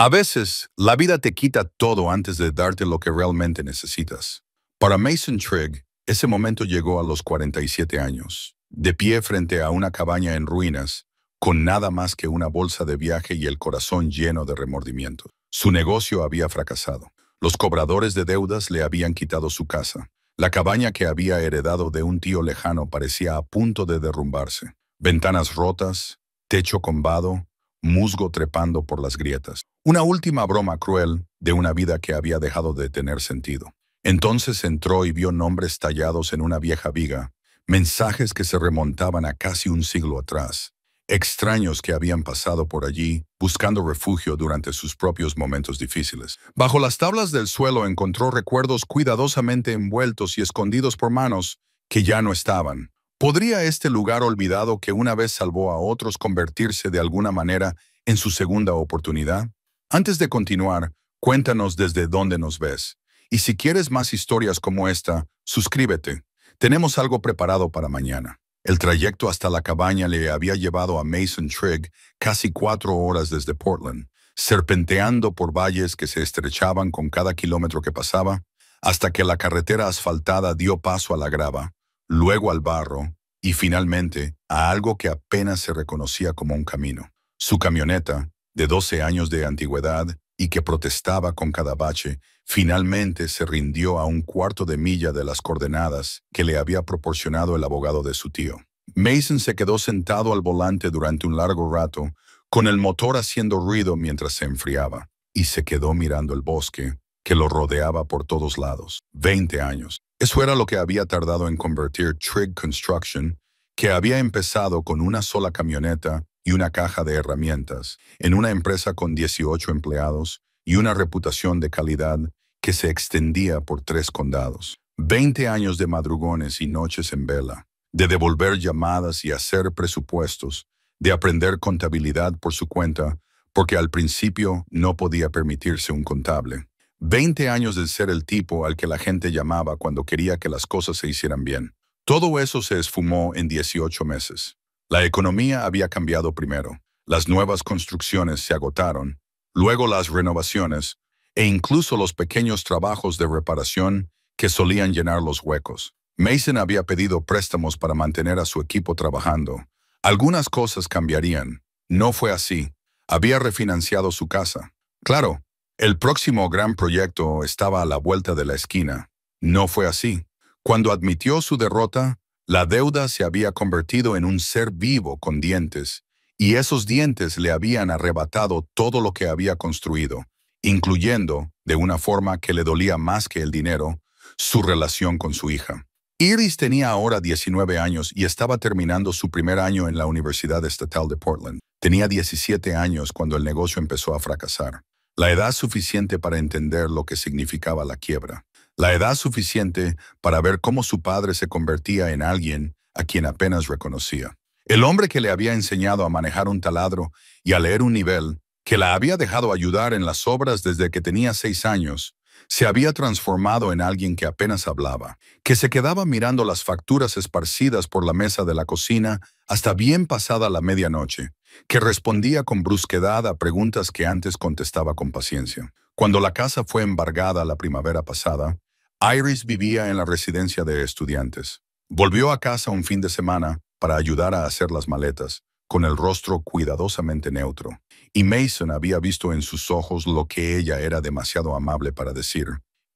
A veces, la vida te quita todo antes de darte lo que realmente necesitas. Para Mason Trigg, ese momento llegó a los 47 años, de pie frente a una cabaña en ruinas, con nada más que una bolsa de viaje y el corazón lleno de remordimientos. Su negocio había fracasado. Los cobradores de deudas le habían quitado su casa. La cabaña que había heredado de un tío lejano parecía a punto de derrumbarse. Ventanas rotas, techo combado, musgo trepando por las grietas. Una última broma cruel de una vida que había dejado de tener sentido. Entonces entró y vio nombres tallados en una vieja viga, mensajes que se remontaban a casi un siglo atrás, extraños que habían pasado por allí buscando refugio durante sus propios momentos difíciles. Bajo las tablas del suelo encontró recuerdos cuidadosamente envueltos y escondidos por manos que ya no estaban. ¿Podría este lugar olvidado que una vez salvó a otros convertirse de alguna manera en su segunda oportunidad? Antes de continuar, cuéntanos desde dónde nos ves. Y si quieres más historias como esta, suscríbete. Tenemos algo preparado para mañana. El trayecto hasta la cabaña le había llevado a Mason Trigg casi 4 horas desde Portland, serpenteando por valles que se estrechaban con cada kilómetro que pasaba, hasta que la carretera asfaltada dio paso a la grava, luego al barro y finalmente a algo que apenas se reconocía como un camino. Su camioneta, de 12 años de antigüedad y que protestaba con cada bache, finalmente se rindió a un cuarto de milla de las coordenadas que le había proporcionado el abogado de su tío. Mason se quedó sentado al volante durante un largo rato, con el motor haciendo ruido mientras se enfriaba, y se quedó mirando el bosque que lo rodeaba por todos lados. 20 años. Eso era lo que había tardado en convertir Trigg Construction, que había empezado con una sola camioneta y una caja de herramientas, en una empresa con 18 empleados y una reputación de calidad que se extendía por 3 condados. 20 años de madrugones y noches en vela, de devolver llamadas y hacer presupuestos, de aprender contabilidad por su cuenta, porque al principio no podía permitirse un contable. 20 años de ser el tipo al que la gente llamaba cuando quería que las cosas se hicieran bien. Todo eso se esfumó en 18 meses. La economía había cambiado primero, las nuevas construcciones se agotaron, luego las renovaciones e incluso los pequeños trabajos de reparación que solían llenar los huecos. Mason había pedido préstamos para mantener a su equipo trabajando. Algunas cosas cambiarían. No fue así. Había refinanciado su casa. Claro, el próximo gran proyecto estaba a la vuelta de la esquina. No fue así. Cuando admitió su derrota, la deuda se había convertido en un ser vivo con dientes, y esos dientes le habían arrebatado todo lo que había construido, incluyendo, de una forma que le dolía más que el dinero, su relación con su hija. Iris tenía ahora 19 años y estaba terminando su primer año en la Universidad Estatal de Portland. Tenía 17 años cuando el negocio empezó a fracasar. La edad suficiente para entender lo que significaba la quiebra. La edad suficiente para ver cómo su padre se convertía en alguien a quien apenas reconocía. El hombre que le había enseñado a manejar un taladro y a leer un nivel, que la había dejado ayudar en las obras desde que tenía 6 años, se había transformado en alguien que apenas hablaba, que se quedaba mirando las facturas esparcidas por la mesa de la cocina hasta bien pasada la medianoche, que respondía con brusquedad a preguntas que antes contestaba con paciencia. Cuando la casa fue embargada la primavera pasada, Iris vivía en la residencia de estudiantes. Volvió a casa un fin de semana para ayudar a hacer las maletas, con el rostro cuidadosamente neutro. Y Mason había visto en sus ojos lo que ella era demasiado amable para decir,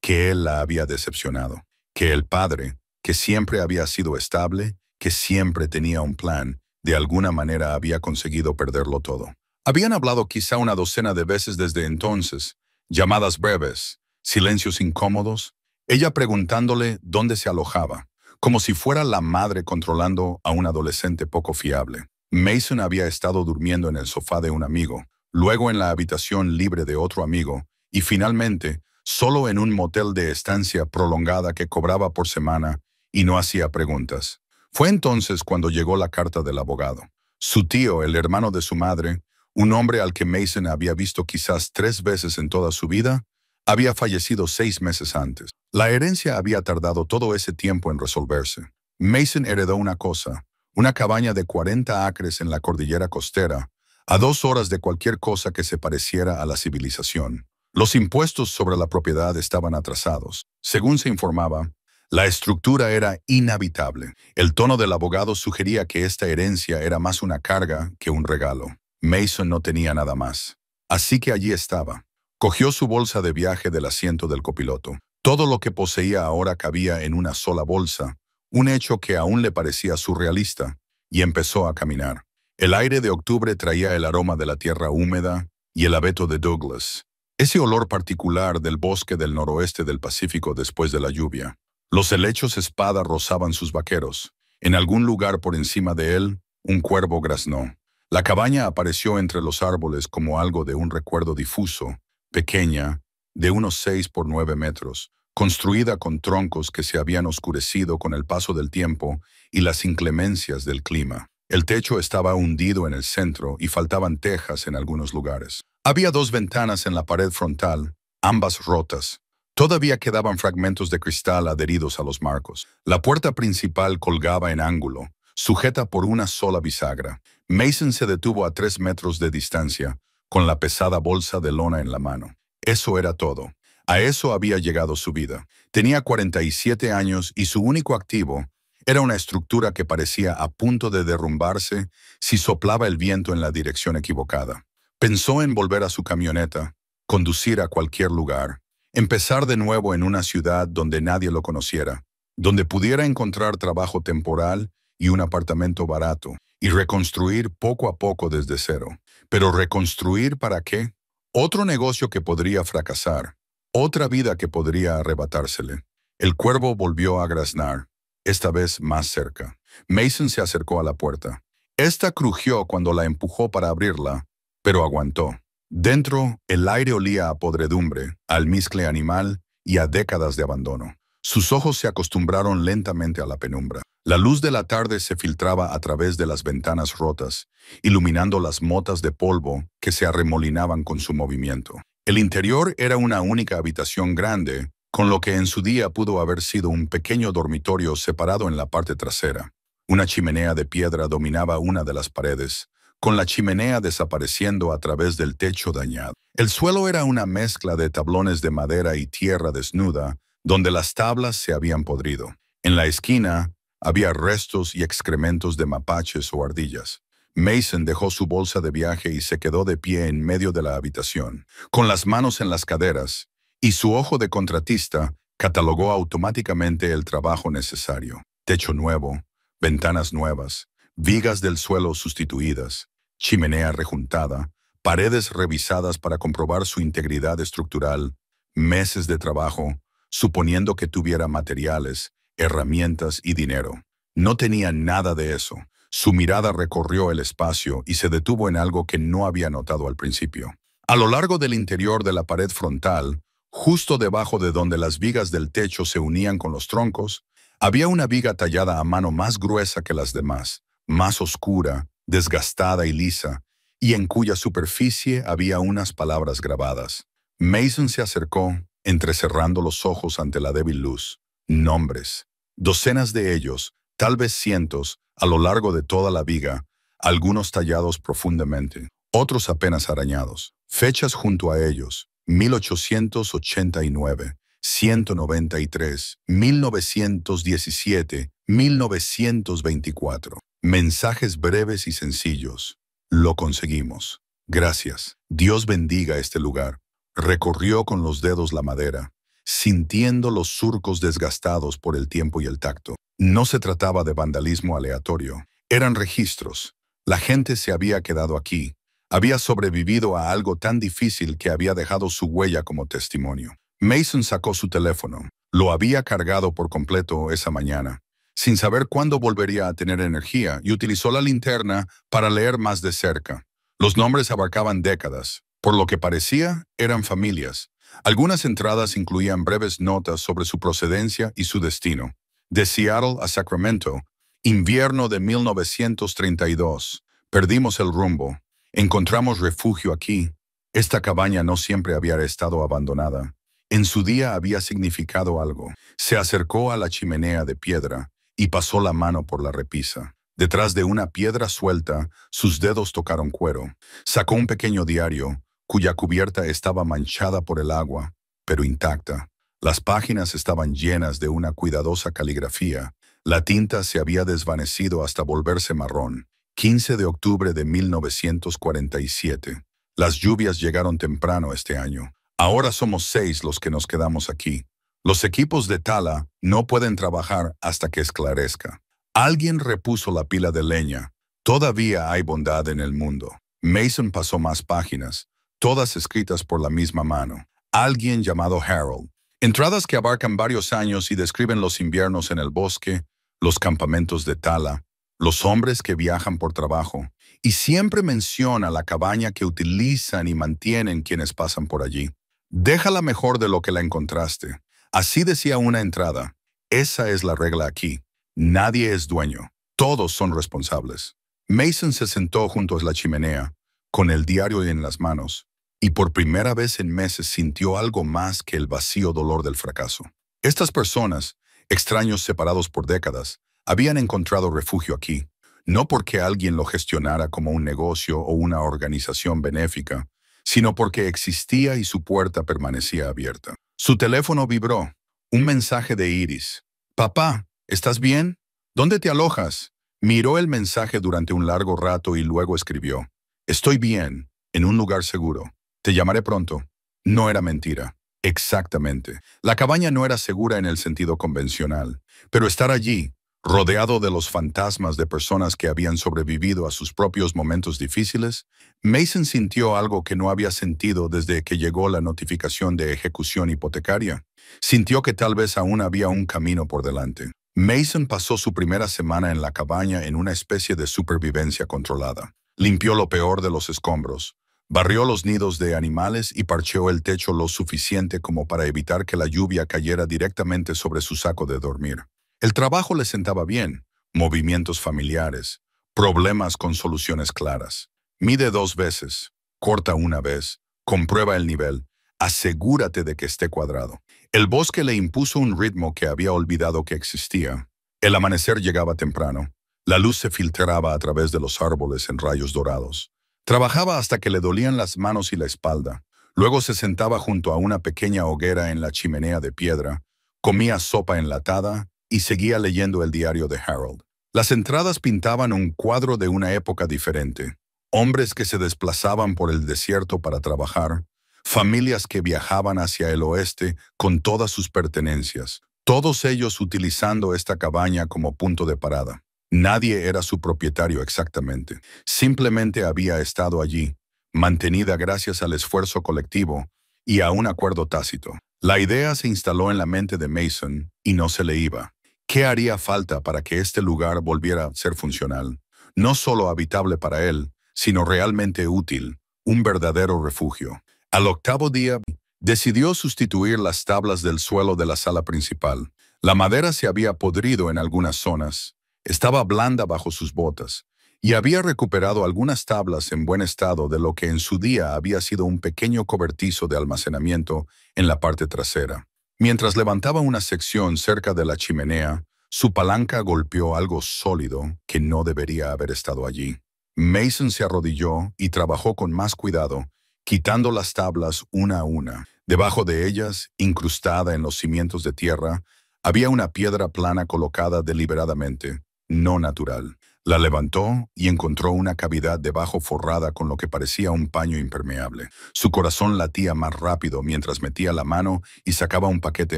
que él la había decepcionado, que el padre, que siempre había sido estable, que siempre tenía un plan, de alguna manera había conseguido perderlo todo. Habían hablado quizá una docena de veces desde entonces, llamadas breves, silencios incómodos, ella preguntándole dónde se alojaba, como si fuera la madre controlando a un adolescente poco fiable. Mason había estado durmiendo en el sofá de un amigo, luego en la habitación libre de otro amigo, y finalmente, solo en un motel de estancia prolongada que cobraba por semana y no hacía preguntas. Fue entonces cuando llegó la carta del abogado. Su tío, el hermano de su madre, un hombre al que Mason había visto quizás 3 veces en toda su vida, había fallecido 6 meses antes. La herencia había tardado todo ese tiempo en resolverse. Mason heredó una cosa, una cabaña de 40 acres en la cordillera costera, a 2 horas de cualquier cosa que se pareciera a la civilización. Los impuestos sobre la propiedad estaban atrasados. Según se informaba, la estructura era inhabitable. El tono del abogado sugería que esta herencia era más una carga que un regalo. Mason no tenía nada más. Así que allí estaba. Cogió su bolsa de viaje del asiento del copiloto. Todo lo que poseía ahora cabía en una sola bolsa, un hecho que aún le parecía surrealista, y empezó a caminar. El aire de octubre traía el aroma de la tierra húmeda y el abeto de Douglas, ese olor particular del bosque del noroeste del Pacífico después de la lluvia. Los helechos espada rozaban sus vaqueros. En algún lugar por encima de él, un cuervo graznó. La cabaña apareció entre los árboles como algo de un recuerdo difuso, pequeña, de unos 6 por 9 metros, construida con troncos que se habían oscurecido con el paso del tiempo y las inclemencias del clima. El techo estaba hundido en el centro y faltaban tejas en algunos lugares. Había 2 ventanas en la pared frontal, ambas rotas. Todavía quedaban fragmentos de cristal adheridos a los marcos. La puerta principal colgaba en ángulo, sujeta por una sola bisagra. Mason se detuvo a 3 metros de distancia, con la pesada bolsa de lona en la mano. Eso era todo. A eso había llegado su vida. Tenía 47 años y su único activo era una estructura que parecía a punto de derrumbarse si soplaba el viento en la dirección equivocada. Pensó en volver a su camioneta, conducir a cualquier lugar, empezar de nuevo en una ciudad donde nadie lo conociera, donde pudiera encontrar trabajo temporal y un apartamento barato, y reconstruir poco a poco desde cero. ¿Pero reconstruir para qué? Otro negocio que podría fracasar, otra vida que podría arrebatársele. El cuervo volvió a graznar, esta vez más cerca. Mason se acercó a la puerta. Esta crujió cuando la empujó para abrirla, pero aguantó. Dentro, el aire olía a podredumbre, a almizcle animal y a décadas de abandono. Sus ojos se acostumbraron lentamente a la penumbra. La luz de la tarde se filtraba a través de las ventanas rotas, iluminando las motas de polvo que se arremolinaban con su movimiento. El interior era una única habitación grande, con lo que en su día pudo haber sido un pequeño dormitorio separado en la parte trasera. Una chimenea de piedra dominaba una de las paredes, con la chimenea desapareciendo a través del techo dañado. El suelo era una mezcla de tablones de madera y tierra desnuda, donde las tablas se habían podrido. En la esquina había restos y excrementos de mapaches o ardillas. Mason dejó su bolsa de viaje y se quedó de pie en medio de la habitación, con las manos en las caderas, y su ojo de contratista catalogó automáticamente el trabajo necesario. Techo nuevo, ventanas nuevas, vigas del suelo sustituidas, chimenea rejuntada, paredes revisadas para comprobar su integridad estructural, meses de trabajo, suponiendo que tuviera materiales, herramientas y dinero. No tenía nada de eso. Su mirada recorrió el espacio y se detuvo en algo que no había notado al principio. A lo largo del interior de la pared frontal, justo debajo de donde las vigas del techo se unían con los troncos, había una viga tallada a mano más gruesa que las demás, más oscura, desgastada y lisa, y en cuya superficie había unas palabras grabadas. Mason se acercó, entrecerrando los ojos ante la débil luz. Nombres. Docenas de ellos, tal vez cientos, a lo largo de toda la viga, algunos tallados profundamente, otros apenas arañados. Fechas junto a ellos: 1889, 193, 1917, 1924. Mensajes breves y sencillos. Lo conseguimos. Gracias. Dios bendiga este lugar. Recorrió con los dedos la madera, sintiendo los surcos desgastados por el tiempo y el tacto. No se trataba de vandalismo aleatorio. Eran registros. La gente se había quedado aquí. Había sobrevivido a algo tan difícil que había dejado su huella como testimonio. Mason sacó su teléfono. Lo había cargado por completo esa mañana, sin saber cuándo volvería a tener energía, y utilizó la linterna para leer más de cerca. Los nombres abarcaban décadas. Por lo que parecía, eran familias. Algunas entradas incluían breves notas sobre su procedencia y su destino. De Seattle a Sacramento, invierno de 1932. Perdimos el rumbo. Encontramos refugio aquí. Esta cabaña no siempre había estado abandonada. En su día había significado algo. Se acercó a la chimenea de piedra y pasó la mano por la repisa. Detrás de una piedra suelta, sus dedos tocaron cuero. Sacó un pequeño diario, cuya cubierta estaba manchada por el agua, pero intacta. Las páginas estaban llenas de una cuidadosa caligrafía. La tinta se había desvanecido hasta volverse marrón. 15 de octubre de 1947. Las lluvias llegaron temprano este año. Ahora somos 6 los que nos quedamos aquí. Los equipos de tala no pueden trabajar hasta que esclarezca. Alguien repuso la pila de leña. Todavía hay bondad en el mundo. Mason pasó más páginas, todas escritas por la misma mano. Alguien llamado Harold. Entradas que abarcan varios años y describen los inviernos en el bosque, los campamentos de tala, los hombres que viajan por trabajo, y siempre menciona la cabaña que utilizan y mantienen quienes pasan por allí. Déjala mejor de lo que la encontraste. Así decía una entrada. Esa es la regla aquí. Nadie es dueño. Todos son responsables. Mason se sentó junto a la chimenea, con el diario en las manos, y por primera vez en meses sintió algo más que el vacío dolor del fracaso. Estas personas, extraños separados por décadas, habían encontrado refugio aquí, no porque alguien lo gestionara como un negocio o una organización benéfica, sino porque existía y su puerta permanecía abierta. Su teléfono vibró. Un mensaje de Iris. «Papá, ¿estás bien? ¿Dónde te alojas?» Miró el mensaje durante un largo rato y luego escribió. «Estoy bien, en un lugar seguro. Te llamaré pronto». No era mentira. Exactamente. La cabaña no era segura en el sentido convencional, pero estar allí, rodeado de los fantasmas de personas que habían sobrevivido a sus propios momentos difíciles, Mason sintió algo que no había sentido desde que llegó la notificación de ejecución hipotecaria. Sintió que tal vez aún había un camino por delante. Mason pasó su primera semana en la cabaña en una especie de supervivencia controlada. Limpió lo peor de los escombros, barrió los nidos de animales y parcheó el techo lo suficiente como para evitar que la lluvia cayera directamente sobre su saco de dormir. El trabajo le sentaba bien, movimientos familiares, problemas con soluciones claras. Mide 2 veces, corta una vez, comprueba el nivel, asegúrate de que esté cuadrado. El bosque le impuso un ritmo que había olvidado que existía. El amanecer llegaba temprano. La luz se filtraba a través de los árboles en rayos dorados. Trabajaba hasta que le dolían las manos y la espalda. Luego se sentaba junto a una pequeña hoguera en la chimenea de piedra, comía sopa enlatada y seguía leyendo el diario de Harold. Las entradas pintaban un cuadro de una época diferente. Hombres que se desplazaban por el desierto para trabajar, familias que viajaban hacia el oeste con todas sus pertenencias, todos ellos utilizando esta cabaña como punto de parada. Nadie era su propietario exactamente, simplemente había estado allí, mantenida gracias al esfuerzo colectivo y a un acuerdo tácito. La idea se instaló en la mente de Mason y no se le iba. ¿Qué haría falta para que este lugar volviera a ser funcional? No solo habitable para él, sino realmente útil, un verdadero refugio. Al 8º día, decidió sustituir las tablas del suelo de la sala principal. La madera se había podrido en algunas zonas, estaba blanda bajo sus botas, y había recuperado algunas tablas en buen estado de lo que en su día había sido un pequeño cobertizo de almacenamiento en la parte trasera. Mientras levantaba una sección cerca de la chimenea, su palanca golpeó algo sólido que no debería haber estado allí. Mason se arrodilló y trabajó con más cuidado, quitando las tablas una a una. Debajo de ellas, incrustada en los cimientos de tierra, había una piedra plana colocada deliberadamente, no natural. La levantó y encontró una cavidad debajo forrada con lo que parecía un paño impermeable. Su corazón latía más rápido mientras metía la mano y sacaba un paquete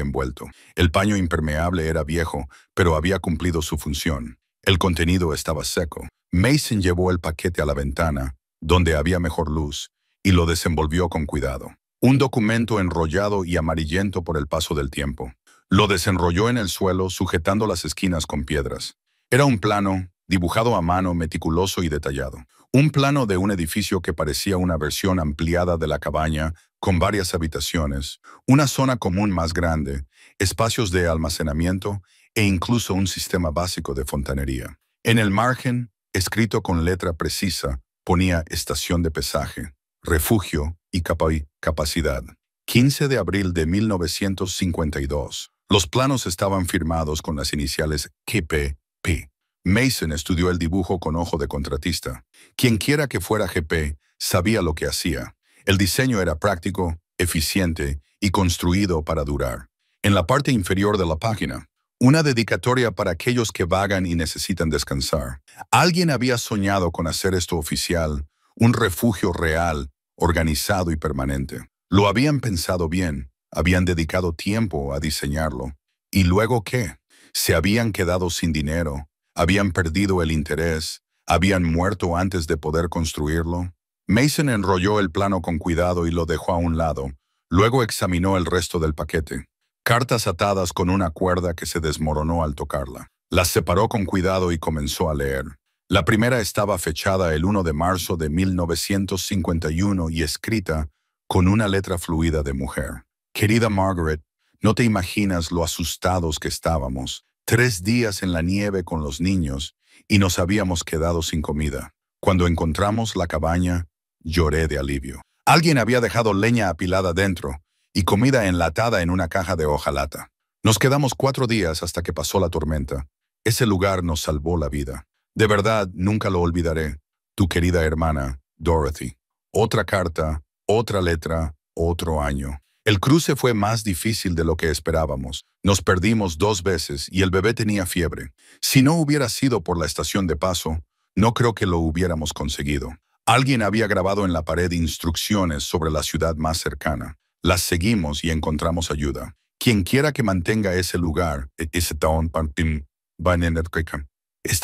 envuelto. El paño impermeable era viejo, pero había cumplido su función. El contenido estaba seco. Mason llevó el paquete a la ventana, donde había mejor luz, y lo desenvolvió con cuidado. Un documento enrollado y amarillento por el paso del tiempo. Lo desenrolló en el suelo, sujetando las esquinas con piedras. Era un plano, dibujado a mano, meticuloso y detallado. Un plano de un edificio que parecía una versión ampliada de la cabaña, con varias habitaciones, una zona común más grande, espacios de almacenamiento e incluso un sistema básico de fontanería. En el margen, escrito con letra precisa, ponía estación de pesaje, refugio y capacidad. 15 de abril de 1952. Los planos estaban firmados con las iniciales KP. Mason estudió el dibujo con ojo de contratista. Quienquiera que fuera GP sabía lo que hacía. El diseño era práctico, eficiente y construido para durar. En la parte inferior de la página, una dedicatoria para aquellos que vagan y necesitan descansar. Alguien había soñado con hacer esto oficial, un refugio real, organizado y permanente. Lo habían pensado bien, habían dedicado tiempo a diseñarlo. ¿Y luego qué? Se habían quedado sin dinero, habían perdido el interés, habían muerto antes de poder construirlo. Mason enrolló el plano con cuidado y lo dejó a un lado. Luego examinó el resto del paquete. Cartas atadas con una cuerda que se desmoronó al tocarla. Las separó con cuidado y comenzó a leer. La primera estaba fechada el 1 de marzo de 1951 y escrita con una letra fluida de mujer. Querida Margaret, no te imaginas lo asustados que estábamos. 3 días en la nieve con los niños y nos habíamos quedado sin comida. Cuando encontramos la cabaña, lloré de alivio. Alguien había dejado leña apilada dentro y comida enlatada en una caja de hojalata. Nos quedamos 4 días hasta que pasó la tormenta. Ese lugar nos salvó la vida. De verdad, nunca lo olvidaré. Tu querida hermana, Dorothy. Otra carta, otra letra, otro año. El cruce fue más difícil de lo que esperábamos. Nos perdimos 2 veces y el bebé tenía fiebre. Si no hubiera sido por la estación de paso, no creo que lo hubiéramos conseguido. Alguien había grabado en la pared instrucciones sobre la ciudad más cercana. Las seguimos y encontramos ayuda. Quienquiera que mantenga ese lugar, esté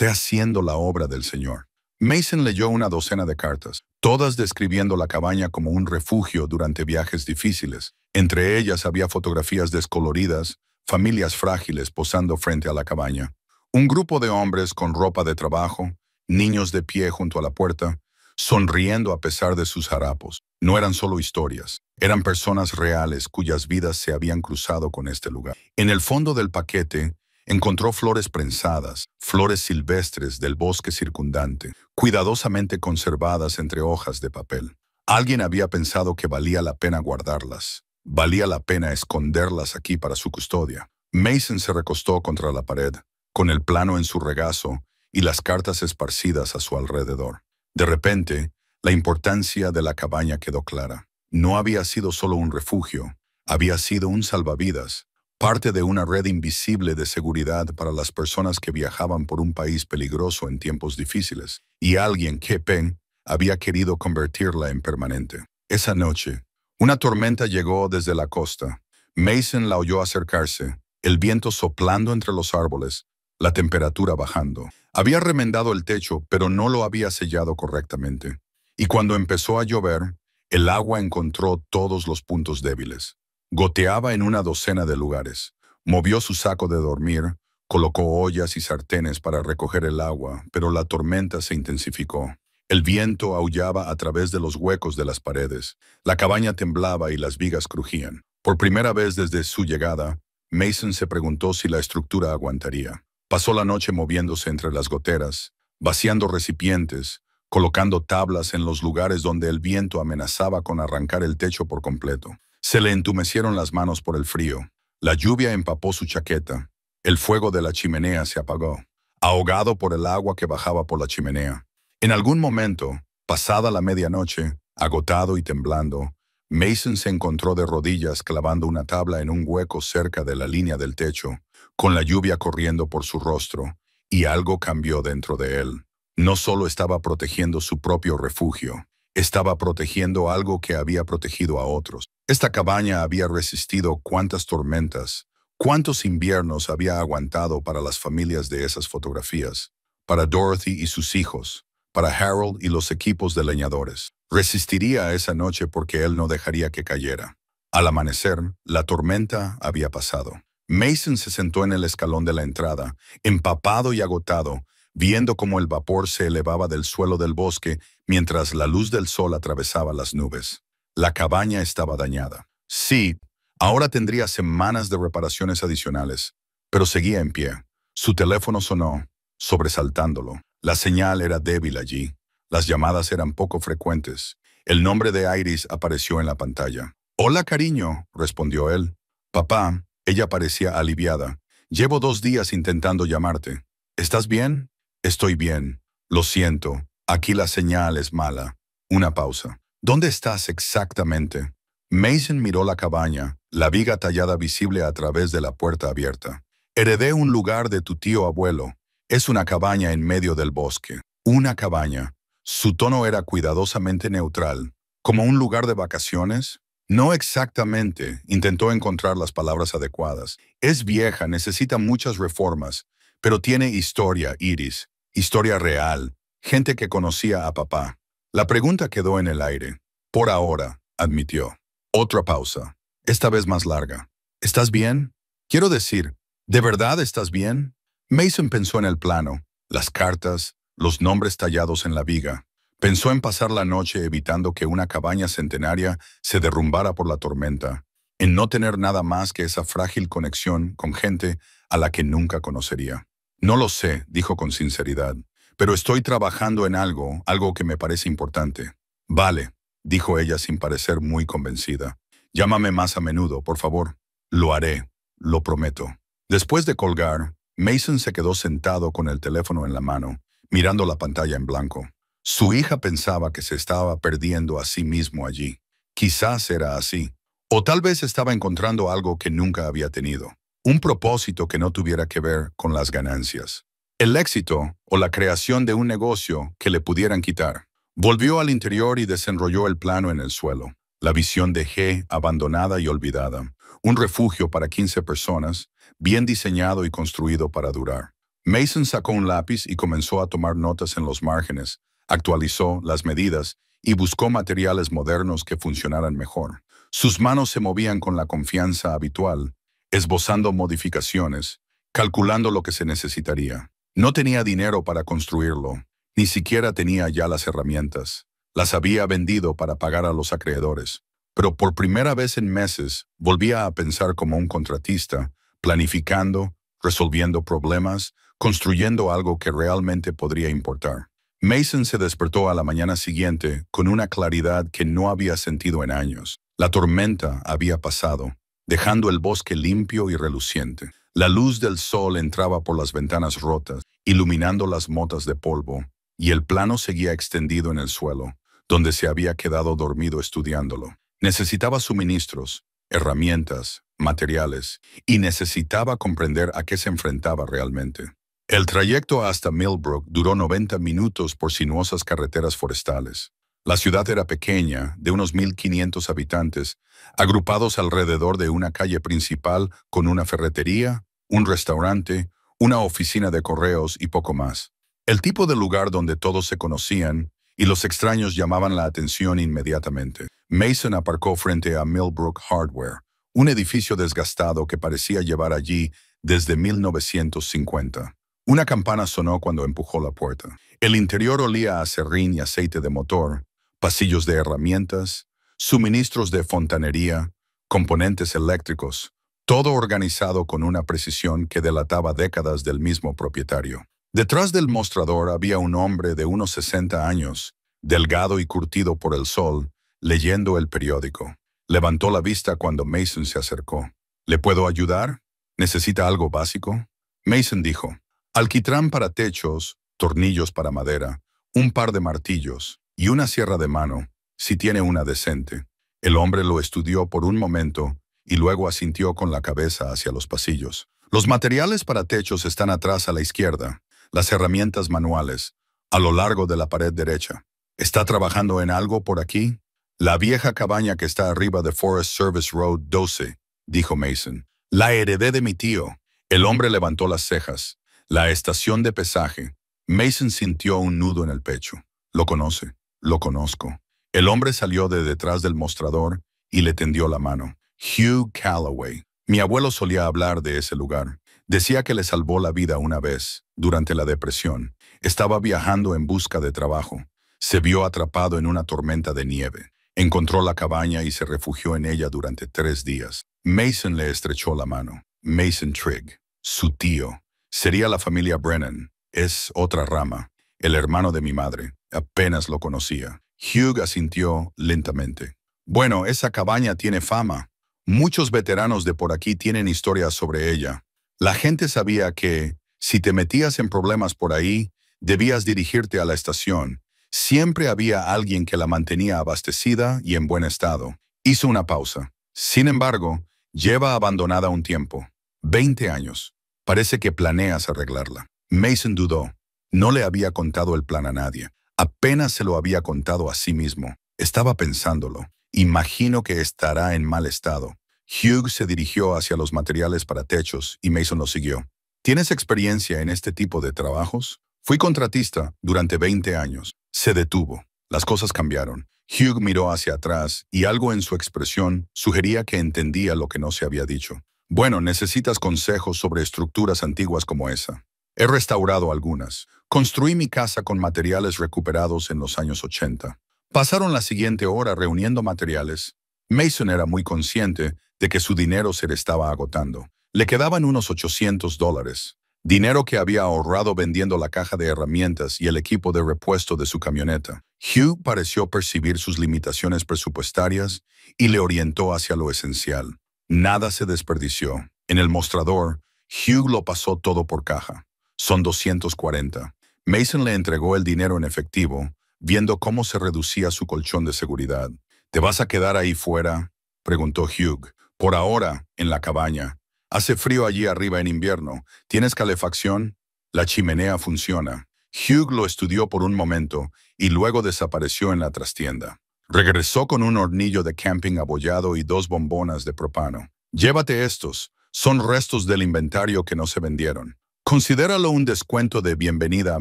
haciendo la obra del Señor. Mason leyó una docena de cartas, todas describiendo la cabaña como un refugio durante viajes difíciles. Entre ellas había fotografías descoloridas, familias frágiles posando frente a la cabaña, un grupo de hombres con ropa de trabajo, niños de pie junto a la puerta, sonriendo a pesar de sus harapos. No eran solo historias, eran personas reales cuyas vidas se habían cruzado con este lugar. En el fondo del paquete, encontró flores prensadas, flores silvestres del bosque circundante, cuidadosamente conservadas entre hojas de papel. Alguien había pensado que valía la pena guardarlas. Valía la pena esconderlas aquí para su custodia. Mason se recostó contra la pared, con el plano en su regazo y las cartas esparcidas a su alrededor. De repente, la importancia de la cabaña quedó clara. No había sido solo un refugio, había sido un salvavidas, parte de una red invisible de seguridad para las personas que viajaban por un país peligroso en tiempos difíciles, y alguien que Penn había querido convertirla en permanente. Esa noche, una tormenta llegó desde la costa. Mason la oyó acercarse, el viento soplando entre los árboles, la temperatura bajando. Había remendado el techo, pero no lo había sellado correctamente. Y cuando empezó a llover, el agua encontró todos los puntos débiles. Goteaba en una docena de lugares. Movió su saco de dormir, colocó ollas y sartenes para recoger el agua, pero la tormenta se intensificó. El viento aullaba a través de los huecos de las paredes. La cabaña temblaba y las vigas crujían. Por primera vez desde su llegada, Mason se preguntó si la estructura aguantaría. Pasó la noche moviéndose entre las goteras, vaciando recipientes, colocando tablas en los lugares donde el viento amenazaba con arrancar el techo por completo. Se le entumecieron las manos por el frío. La lluvia empapó su chaqueta. El fuego de la chimenea se apagó, ahogado por el agua que bajaba por la chimenea. En algún momento, pasada la medianoche, agotado y temblando, Mason se encontró de rodillas clavando una tabla en un hueco cerca de la línea del techo, con la lluvia corriendo por su rostro, y algo cambió dentro de él. No solo estaba protegiendo su propio refugio, estaba protegiendo algo que había protegido a otros. Esta cabaña había resistido cuántas tormentas, cuántos inviernos había aguantado para las familias de esas fotografías, para Dorothy y sus hijos, para Harold y los equipos de leñadores. Resistiría a esa noche porque él no dejaría que cayera. Al amanecer, la tormenta había pasado. Mason se sentó en el escalón de la entrada, empapado y agotado, viendo cómo el vapor se elevaba del suelo del bosque mientras la luz del sol atravesaba las nubes. La cabaña estaba dañada. Sí, ahora tendría semanas de reparaciones adicionales, pero seguía en pie. Su teléfono sonó, sobresaltándolo. La señal era débil allí. Las llamadas eran poco frecuentes. El nombre de Iris apareció en la pantalla. «Hola, cariño», respondió él. «Papá», ella parecía aliviada. «Llevo 2 días intentando llamarte. ¿Estás bien?» Estoy bien. Lo siento. Aquí la señal es mala. Una pausa. ¿Dónde estás exactamente? Mason miró la cabaña, la viga tallada visible a través de la puerta abierta. Heredé un lugar de tu tío abuelo. Es una cabaña en medio del bosque. Una cabaña. Su tono era cuidadosamente neutral. ¿Como un lugar de vacaciones? No exactamente. Intentó encontrar las palabras adecuadas. Es vieja, necesita muchas reformas, pero tiene historia, Iris. Historia real. Gente que conocía a papá. La pregunta quedó en el aire. Por ahora, admitió. Otra pausa. Esta vez más larga. ¿Estás bien? Quiero decir, ¿de verdad estás bien? Mason pensó en el plano, las cartas, los nombres tallados en la viga. Pensó en pasar la noche evitando que una cabaña centenaria se derrumbara por la tormenta, en no tener nada más que esa frágil conexión con gente a la que nunca conocería. No lo sé, dijo con sinceridad, pero estoy trabajando en algo que me parece importante. Vale, dijo ella sin parecer muy convencida. Llámame más a menudo, por favor. Lo haré, lo prometo. Después de colgar, Mason se quedó sentado con el teléfono en la mano, mirando la pantalla en blanco. Su hija pensaba que se estaba perdiendo a sí mismo allí. Quizás era así. O tal vez estaba encontrando algo que nunca había tenido. Un propósito que no tuviera que ver con las ganancias. El éxito o la creación de un negocio que le pudieran quitar. Volvió al interior y desenrolló el plano en el suelo. La visión de G, abandonada y olvidada. Un refugio para 15 personas, bien diseñado y construido para durar. Mason sacó un lápiz y comenzó a tomar notas en los márgenes, actualizó las medidas y buscó materiales modernos que funcionaran mejor. Sus manos se movían con la confianza habitual, esbozando modificaciones, calculando lo que se necesitaría. No tenía dinero para construirlo, ni siquiera tenía ya las herramientas. Las había vendido para pagar a los acreedores. Pero por primera vez en meses volvía a pensar como un contratista, planificando, resolviendo problemas, construyendo algo que realmente podría importar. Mason se despertó a la mañana siguiente con una claridad que no había sentido en años. La tormenta había pasado, dejando el bosque limpio y reluciente. La luz del sol entraba por las ventanas rotas, iluminando las motas de polvo, y el plano seguía extendido en el suelo, donde se había quedado dormido estudiándolo. Necesitaba suministros, herramientas, materiales, y necesitaba comprender a qué se enfrentaba realmente. El trayecto hasta Millbrook duró 90 minutos por sinuosas carreteras forestales. La ciudad era pequeña, de unos 1,500 habitantes, agrupados alrededor de una calle principal con una ferretería, un restaurante, una oficina de correos y poco más. El tipo de lugar donde todos se conocían y los extraños llamaban la atención inmediatamente. Mason aparcó frente a Millbrook Hardware, un edificio desgastado que parecía llevar allí desde 1950. Una campana sonó cuando empujó la puerta. El interior olía a serrín y aceite de motor, pasillos de herramientas, suministros de fontanería, componentes eléctricos, todo organizado con una precisión que delataba décadas del mismo propietario. Detrás del mostrador había un hombre de unos 60 años, delgado y curtido por el sol, leyendo el periódico. Levantó la vista cuando Mason se acercó. ¿Le puedo ayudar? ¿Necesita algo básico? Mason dijo, alquitrán para techos, tornillos para madera, un par de martillos y una sierra de mano, si tiene una decente. El hombre lo estudió por un momento y luego asintió con la cabeza hacia los pasillos. Los materiales para techos están atrás a la izquierda. Las herramientas manuales, a lo largo de la pared derecha. ¿Está trabajando en algo por aquí? La vieja cabaña que está arriba de Forest Service Road 12, dijo Mason. La heredé de mi tío. El hombre levantó las cejas. La estación de pesaje. Mason sintió un nudo en el pecho. Lo conoce. Lo conozco. El hombre salió de detrás del mostrador y le tendió la mano. Hugh Calloway. Mi abuelo solía hablar de ese lugar. Decía que le salvó la vida una vez, durante la depresión. Estaba viajando en busca de trabajo. Se vio atrapado en una tormenta de nieve. Encontró la cabaña y se refugió en ella durante 3 días. Mason le estrechó la mano. Mason Trigg, su tío. Sería la familia Brennan. Es otra rama. El hermano de mi madre. Apenas lo conocía. Hugh asintió lentamente. Bueno, esa cabaña tiene fama. Muchos veteranos de por aquí tienen historias sobre ella. La gente sabía que, si te metías en problemas por ahí, Debías dirigirte a la estación. Siempre había alguien que la mantenía abastecida y en buen estado. Hizo una pausa. Sin embargo, lleva abandonada un tiempo. 20 años. Parece que planeas arreglarla. Mason dudó. No le había contado el plan a nadie. Apenas se lo había contado a sí mismo. Estaba pensándolo. Imagino que estará en mal estado. Hugh se dirigió hacia los materiales para techos y Mason lo siguió. ¿Tienes experiencia en este tipo de trabajos? Fui contratista durante 20 años. Se detuvo. Las cosas cambiaron. Hugh miró hacia atrás y algo en su expresión sugería que entendía lo que no se había dicho. Bueno, necesitas consejos sobre estructuras antiguas como esa. He restaurado algunas. Construí mi casa con materiales recuperados en los años 80. Pasaron la siguiente hora reuniendo materiales. Mason era muy consciente de que su dinero se le estaba agotando. Le quedaban unos $800, dinero que había ahorrado vendiendo la caja de herramientas y el equipo de repuesto de su camioneta. Hugh pareció percibir sus limitaciones presupuestarias y le orientó hacia lo esencial. Nada se desperdició. En el mostrador, Hugh lo pasó todo por caja. Son 240. Mason le entregó el dinero en efectivo, viendo cómo se reducía su colchón de seguridad. ¿Te vas a quedar ahí fuera?, preguntó Hugh. Por ahora, en la cabaña. Hace frío allí arriba en invierno. ¿Tienes calefacción? La chimenea funciona. Hugh lo estudió por un momento y luego desapareció en la trastienda. Regresó con un hornillo de camping abollado y 2 bombonas de propano. Llévate estos. Son restos del inventario que no se vendieron. Considéralo un descuento de bienvenida a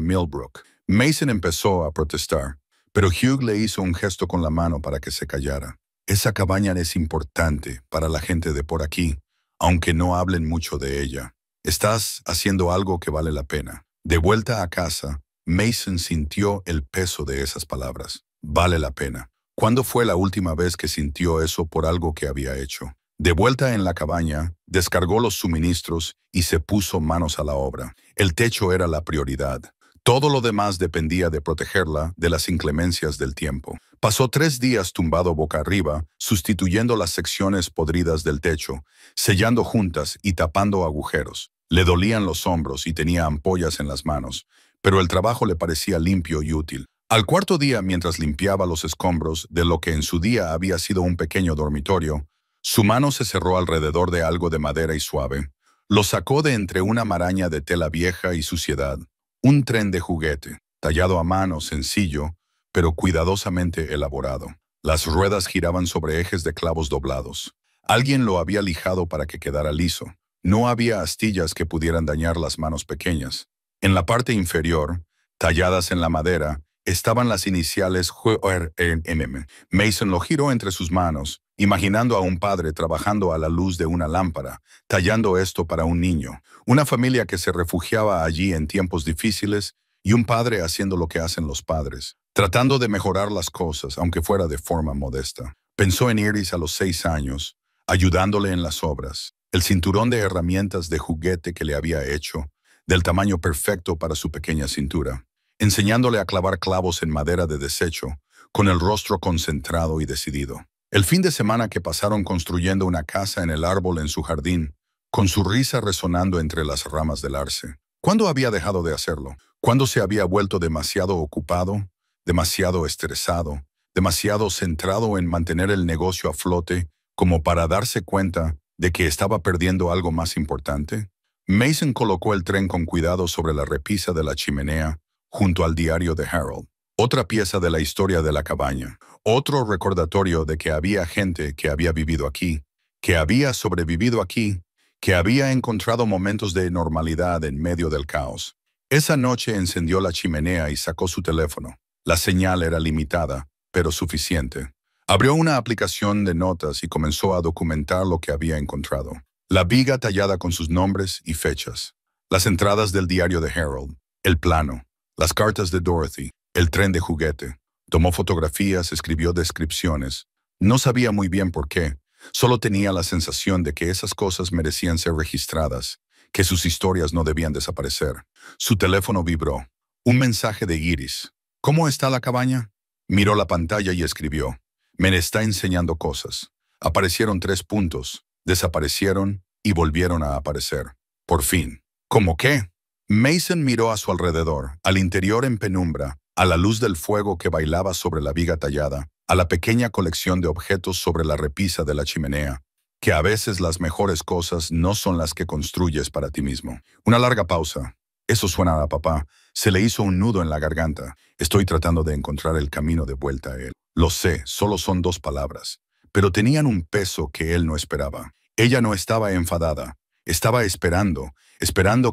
Millbrook. Mason empezó a protestar, pero Hugh le hizo un gesto con la mano para que se callara. Esa cabaña es importante para la gente de por aquí, aunque no hablen mucho de ella. Estás haciendo algo que vale la pena. De vuelta a casa, Mason sintió el peso de esas palabras. Vale la pena. ¿Cuándo fue la última vez que sintió eso por algo que había hecho? De vuelta en la cabaña, descargó los suministros y se puso manos a la obra. El techo era la prioridad. Todo lo demás dependía de protegerla de las inclemencias del tiempo. Pasó 3 días tumbado boca arriba, sustituyendo las secciones podridas del techo, sellando juntas y tapando agujeros. Le dolían los hombros y tenía ampollas en las manos, pero el trabajo le parecía limpio y útil. Al 4.º día, mientras limpiaba los escombros de lo que en su día había sido un pequeño dormitorio, su mano se cerró alrededor de algo de madera y suave. Lo sacó de entre una maraña de tela vieja y suciedad. Un tren de juguete, tallado a mano, sencillo, pero cuidadosamente elaborado. Las ruedas giraban sobre ejes de clavos doblados. Alguien lo había lijado para que quedara liso. No había astillas que pudieran dañar las manos pequeñas. En la parte inferior, talladas en la madera, estaban las iniciales JRNM. Mason lo giró entre sus manos, imaginando a un padre trabajando a la luz de una lámpara, tallando esto para un niño, una familia que se refugiaba allí en tiempos difíciles y un padre haciendo lo que hacen los padres, tratando de mejorar las cosas, aunque fuera de forma modesta. Pensó en Iris a los 6 años, ayudándole en las obras, el cinturón de herramientas de juguete que le había hecho, del tamaño perfecto para su pequeña cintura, enseñándole a clavar clavos en madera de desecho, con el rostro concentrado y decidido. El fin de semana que pasaron construyendo una casa en el árbol en su jardín, con su risa resonando entre las ramas del arce. ¿Cuándo había dejado de hacerlo? ¿Cuándo se había vuelto demasiado ocupado, demasiado estresado, demasiado centrado en mantener el negocio a flote como para darse cuenta de que estaba perdiendo algo más importante? Mason colocó el tren con cuidado sobre la repisa de la chimenea, junto al diario de Harold. Otra pieza de la historia de la cabaña. Otro recordatorio de que había gente que había vivido aquí, que había sobrevivido aquí, que había encontrado momentos de normalidad en medio del caos. Esa noche encendió la chimenea y sacó su teléfono. La señal era limitada, pero suficiente. Abrió una aplicación de notas y comenzó a documentar lo que había encontrado. La viga tallada con sus nombres y fechas. Las entradas del diario de Harold. El plano. Las cartas de Dorothy. El tren de juguete. Tomó fotografías, escribió descripciones. No sabía muy bien por qué. Solo tenía la sensación de que esas cosas merecían ser registradas, que sus historias no debían desaparecer. Su teléfono vibró. Un mensaje de Iris. ¿Cómo está la cabaña? Miró la pantalla y escribió. Me está enseñando cosas. Aparecieron 3 puntos, desaparecieron y volvieron a aparecer. Por fin. ¿Cómo qué? Mason miró a su alrededor, al interior en penumbra, a la luz del fuego que bailaba sobre la viga tallada, a la pequeña colección de objetos sobre la repisa de la chimenea, que a veces las mejores cosas no son las que construyes para ti mismo. Una larga pausa. Eso suena a papá. Se le hizo un nudo en la garganta. Estoy tratando de encontrar el camino de vuelta a él. Lo sé, solo son 2 palabras, pero tenían un peso que él no esperaba. Ella no estaba enfadada. Estaba esperando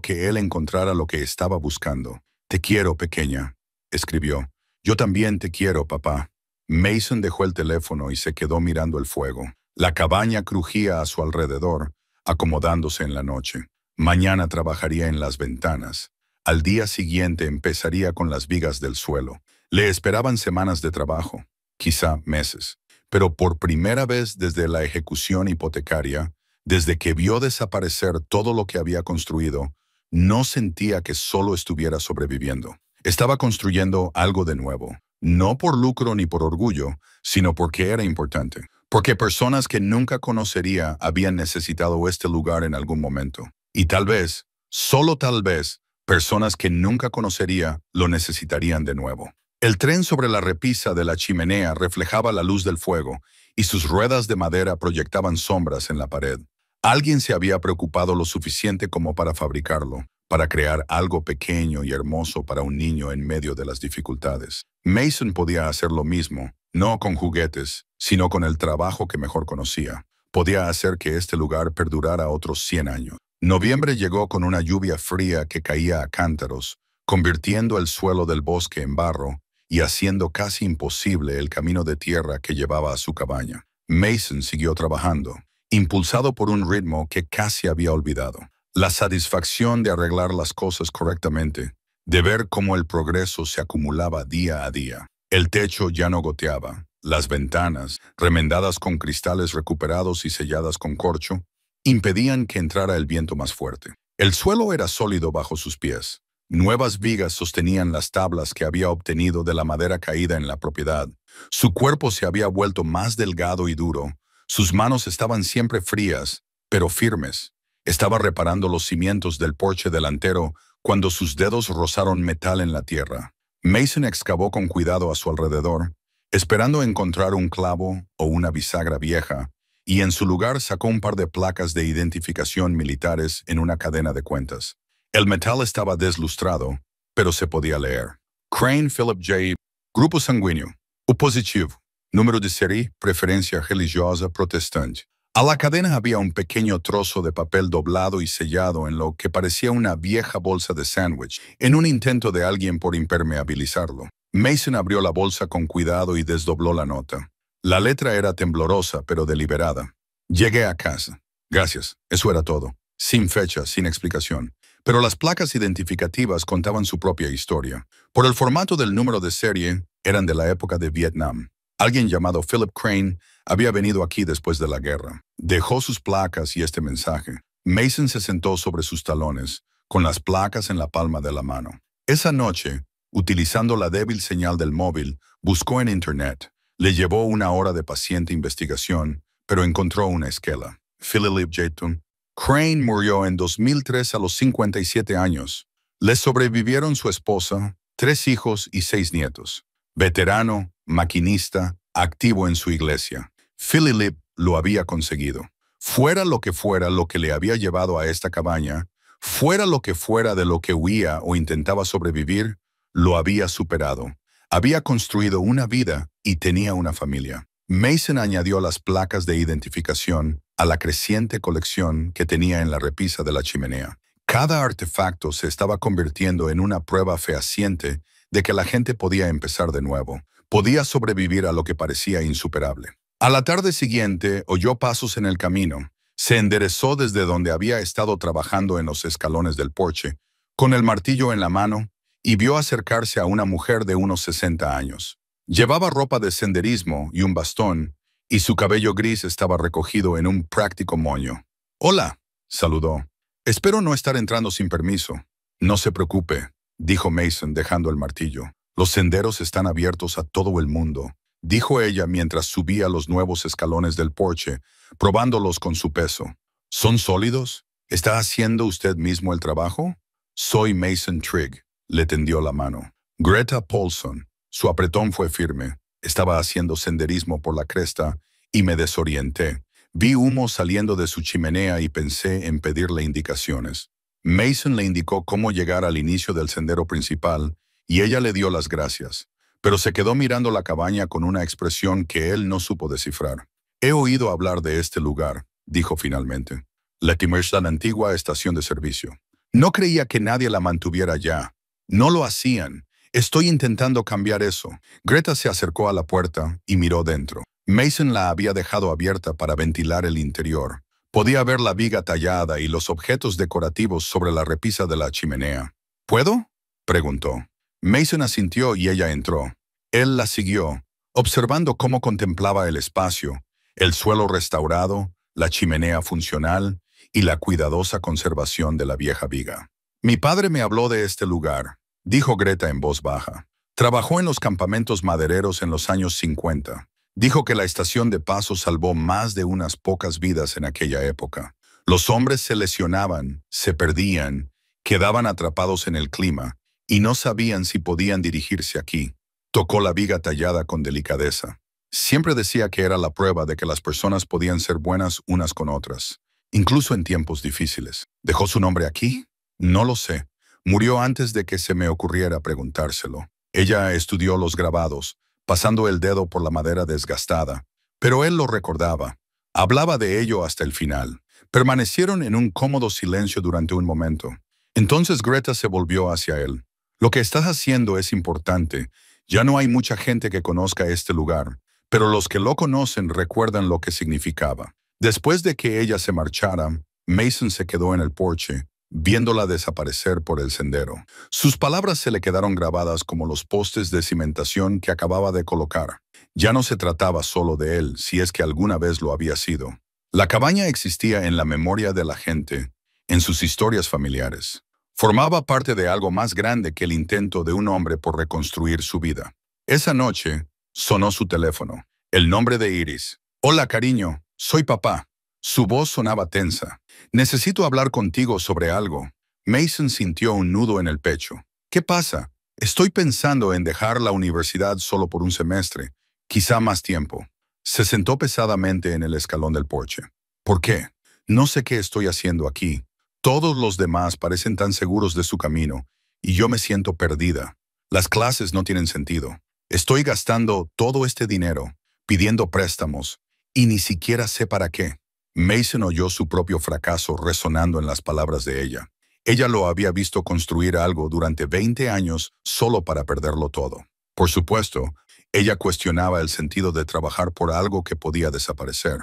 que él encontrara lo que estaba buscando. Te quiero, pequeña, escribió. Yo también te quiero, papá. Mason dejó el teléfono y se quedó mirando el fuego. La cabaña crujía a su alrededor, acomodándose en la noche. Mañana trabajaría en las ventanas. Al día siguiente empezaría con las vigas del suelo. Le esperaban semanas de trabajo, quizá meses. Pero por primera vez desde la ejecución hipotecaria, desde que vio desaparecer todo lo que había construido, no sentía que solo estuviera sobreviviendo. Estaba construyendo algo de nuevo, no por lucro ni por orgullo, sino porque era importante. Porque personas que nunca conocería habían necesitado este lugar en algún momento. Y tal vez, solo tal vez, personas que nunca conocería lo necesitarían de nuevo. El tren sobre la repisa de la chimenea reflejaba la luz del fuego y sus ruedas de madera proyectaban sombras en la pared. Alguien se había preocupado lo suficiente como para fabricarlo, para crear algo pequeño y hermoso para un niño en medio de las dificultades. Mason podía hacer lo mismo, no con juguetes, sino con el trabajo que mejor conocía. Podía hacer que este lugar perdurara otros 100 años. Noviembre llegó con una lluvia fría que caía a cántaros, convirtiendo el suelo del bosque en barro y haciendo casi imposible el camino de tierra que llevaba a su cabaña. Mason siguió trabajando, impulsado por un ritmo que casi había olvidado. La satisfacción de arreglar las cosas correctamente, de ver cómo el progreso se acumulaba día a día. El techo ya no goteaba. Las ventanas, remendadas con cristales recuperados y selladas con corcho, impedían que entrara el viento más fuerte. El suelo era sólido bajo sus pies. Nuevas vigas sostenían las tablas que había obtenido de la madera caída en la propiedad. Su cuerpo se había vuelto más delgado y duro. Sus manos estaban siempre frías, pero firmes. Estaba reparando los cimientos del porche delantero cuando sus dedos rozaron metal en la tierra. Mason excavó con cuidado a su alrededor, esperando encontrar un clavo o una bisagra vieja, y en su lugar sacó un par de placas de identificación militares en una cadena de cuentas. El metal estaba deslustrado, pero se podía leer. Crane Philip J. Grupo sanguíneo. O positivo. Número de serie, preferencia religiosa protestante. A la cadena había un pequeño trozo de papel doblado y sellado en lo que parecía una vieja bolsa de sándwich, en un intento de alguien por impermeabilizarlo. Mason abrió la bolsa con cuidado y desdobló la nota. La letra era temblorosa, pero deliberada. Llegué a casa. Gracias. Eso era todo. Sin fecha, sin explicación. Pero las placas identificativas contaban su propia historia. Por el formato del número de serie, eran de la época de Vietnam. Alguien llamado Philip Crane había venido aquí después de la guerra. Dejó sus placas y este mensaje. Mason se sentó sobre sus talones, con las placas en la palma de la mano. Esa noche, utilizando la débil señal del móvil, buscó en Internet. Le llevó 1 hora de paciente investigación, pero encontró una esquela. Philip J. Crane murió en 2003 a los 57 años. Le sobrevivieron su esposa, 3 hijos y 6 nietos. Veterano, maquinista, activo en su iglesia. Philip lo había conseguido. Fuera lo que le había llevado a esta cabaña, fuera lo que fuera de lo que huía o intentaba sobrevivir, lo había superado. Había construido una vida y tenía una familia. Mason añadió las placas de identificación a la creciente colección que tenía en la repisa de la chimenea. Cada artefacto se estaba convirtiendo en una prueba fehaciente de que la gente podía empezar de nuevo. Podía sobrevivir a lo que parecía insuperable. A la tarde siguiente oyó pasos en el camino. Se enderezó desde donde había estado trabajando en los escalones del porche, con el martillo en la mano, y vio acercarse a una mujer de unos 60 años. Llevaba ropa de senderismo y un bastón, y su cabello gris estaba recogido en un práctico moño. «Hola», saludó. «Espero no estar entrando sin permiso». «No se preocupe», dijo Mason dejando el martillo. «Los senderos están abiertos a todo el mundo», dijo ella mientras subía los nuevos escalones del porche, probándolos con su peso. «¿Son sólidos? ¿Está haciendo usted mismo el trabajo?» Soy Mason Trigg. Le tendió la mano. Greta Paulson. Su apretón fue firme. Estaba haciendo senderismo por la cresta y me desorienté. Vi humo saliendo de su chimenea y pensé en pedirle indicaciones. Mason le indicó cómo llegar al inicio del sendero principal y ella le dio las gracias, pero se quedó mirando la cabaña con una expresión que él no supo descifrar. He oído hablar de este lugar, dijo finalmente. Latimer es la antigua estación de servicio. No creía que nadie la mantuviera ya. No lo hacían. Estoy intentando cambiar eso. Greta se acercó a la puerta y miró dentro. Mason la había dejado abierta para ventilar el interior. Podía ver la viga tallada y los objetos decorativos sobre la repisa de la chimenea. ¿Puedo?, preguntó. Mason asintió y ella entró. Él la siguió, observando cómo contemplaba el espacio, el suelo restaurado, la chimenea funcional y la cuidadosa conservación de la vieja viga. Mi padre me habló de este lugar, dijo Greta en voz baja. Trabajó en los campamentos madereros en los años 50. Dijo que la estación de paso salvó más de unas pocas vidas en aquella época. Los hombres se lesionaban, se perdían, quedaban atrapados en el clima y no sabían si podían dirigirse aquí. Tocó la viga tallada con delicadeza. Siempre decía que era la prueba de que las personas podían ser buenas unas con otras, incluso en tiempos difíciles. ¿Dejó su nombre aquí? No lo sé. Murió antes de que se me ocurriera preguntárselo. Ella estudió los grabados, pasando el dedo por la madera desgastada, pero él lo recordaba. Hablaba de ello hasta el final. Permanecieron en un cómodo silencio durante un momento. Entonces Greta se volvió hacia él. Lo que estás haciendo es importante. Ya no hay mucha gente que conozca este lugar, pero los que lo conocen recuerdan lo que significaba. Después de que ella se marchara, Mason se quedó en el porche, viéndola desaparecer por el sendero. Sus palabras se le quedaron grabadas como los postes de cimentación que acababa de colocar. Ya no se trataba solo de él, si es que alguna vez lo había sido. La cabaña existía en la memoria de la gente, en sus historias familiares. Formaba parte de algo más grande que el intento de un hombre por reconstruir su vida. Esa noche, sonó su teléfono. El nombre de Iris. Hola, cariño, soy papá. Su voz sonaba tensa. Necesito hablar contigo sobre algo. Mason sintió un nudo en el pecho. ¿Qué pasa? Estoy pensando en dejar la universidad solo por un semestre, quizá más tiempo. Se sentó pesadamente en el escalón del porche. ¿Por qué? No sé qué estoy haciendo aquí. Todos los demás parecen tan seguros de su camino, y yo me siento perdida. Las clases no tienen sentido. Estoy gastando todo este dinero, pidiendo préstamos, y ni siquiera sé para qué. Mason oyó su propio fracaso resonando en las palabras de ella. Ella lo había visto construir algo durante 20 años solo para perderlo todo. Por supuesto, ella cuestionaba el sentido de trabajar por algo que podía desaparecer.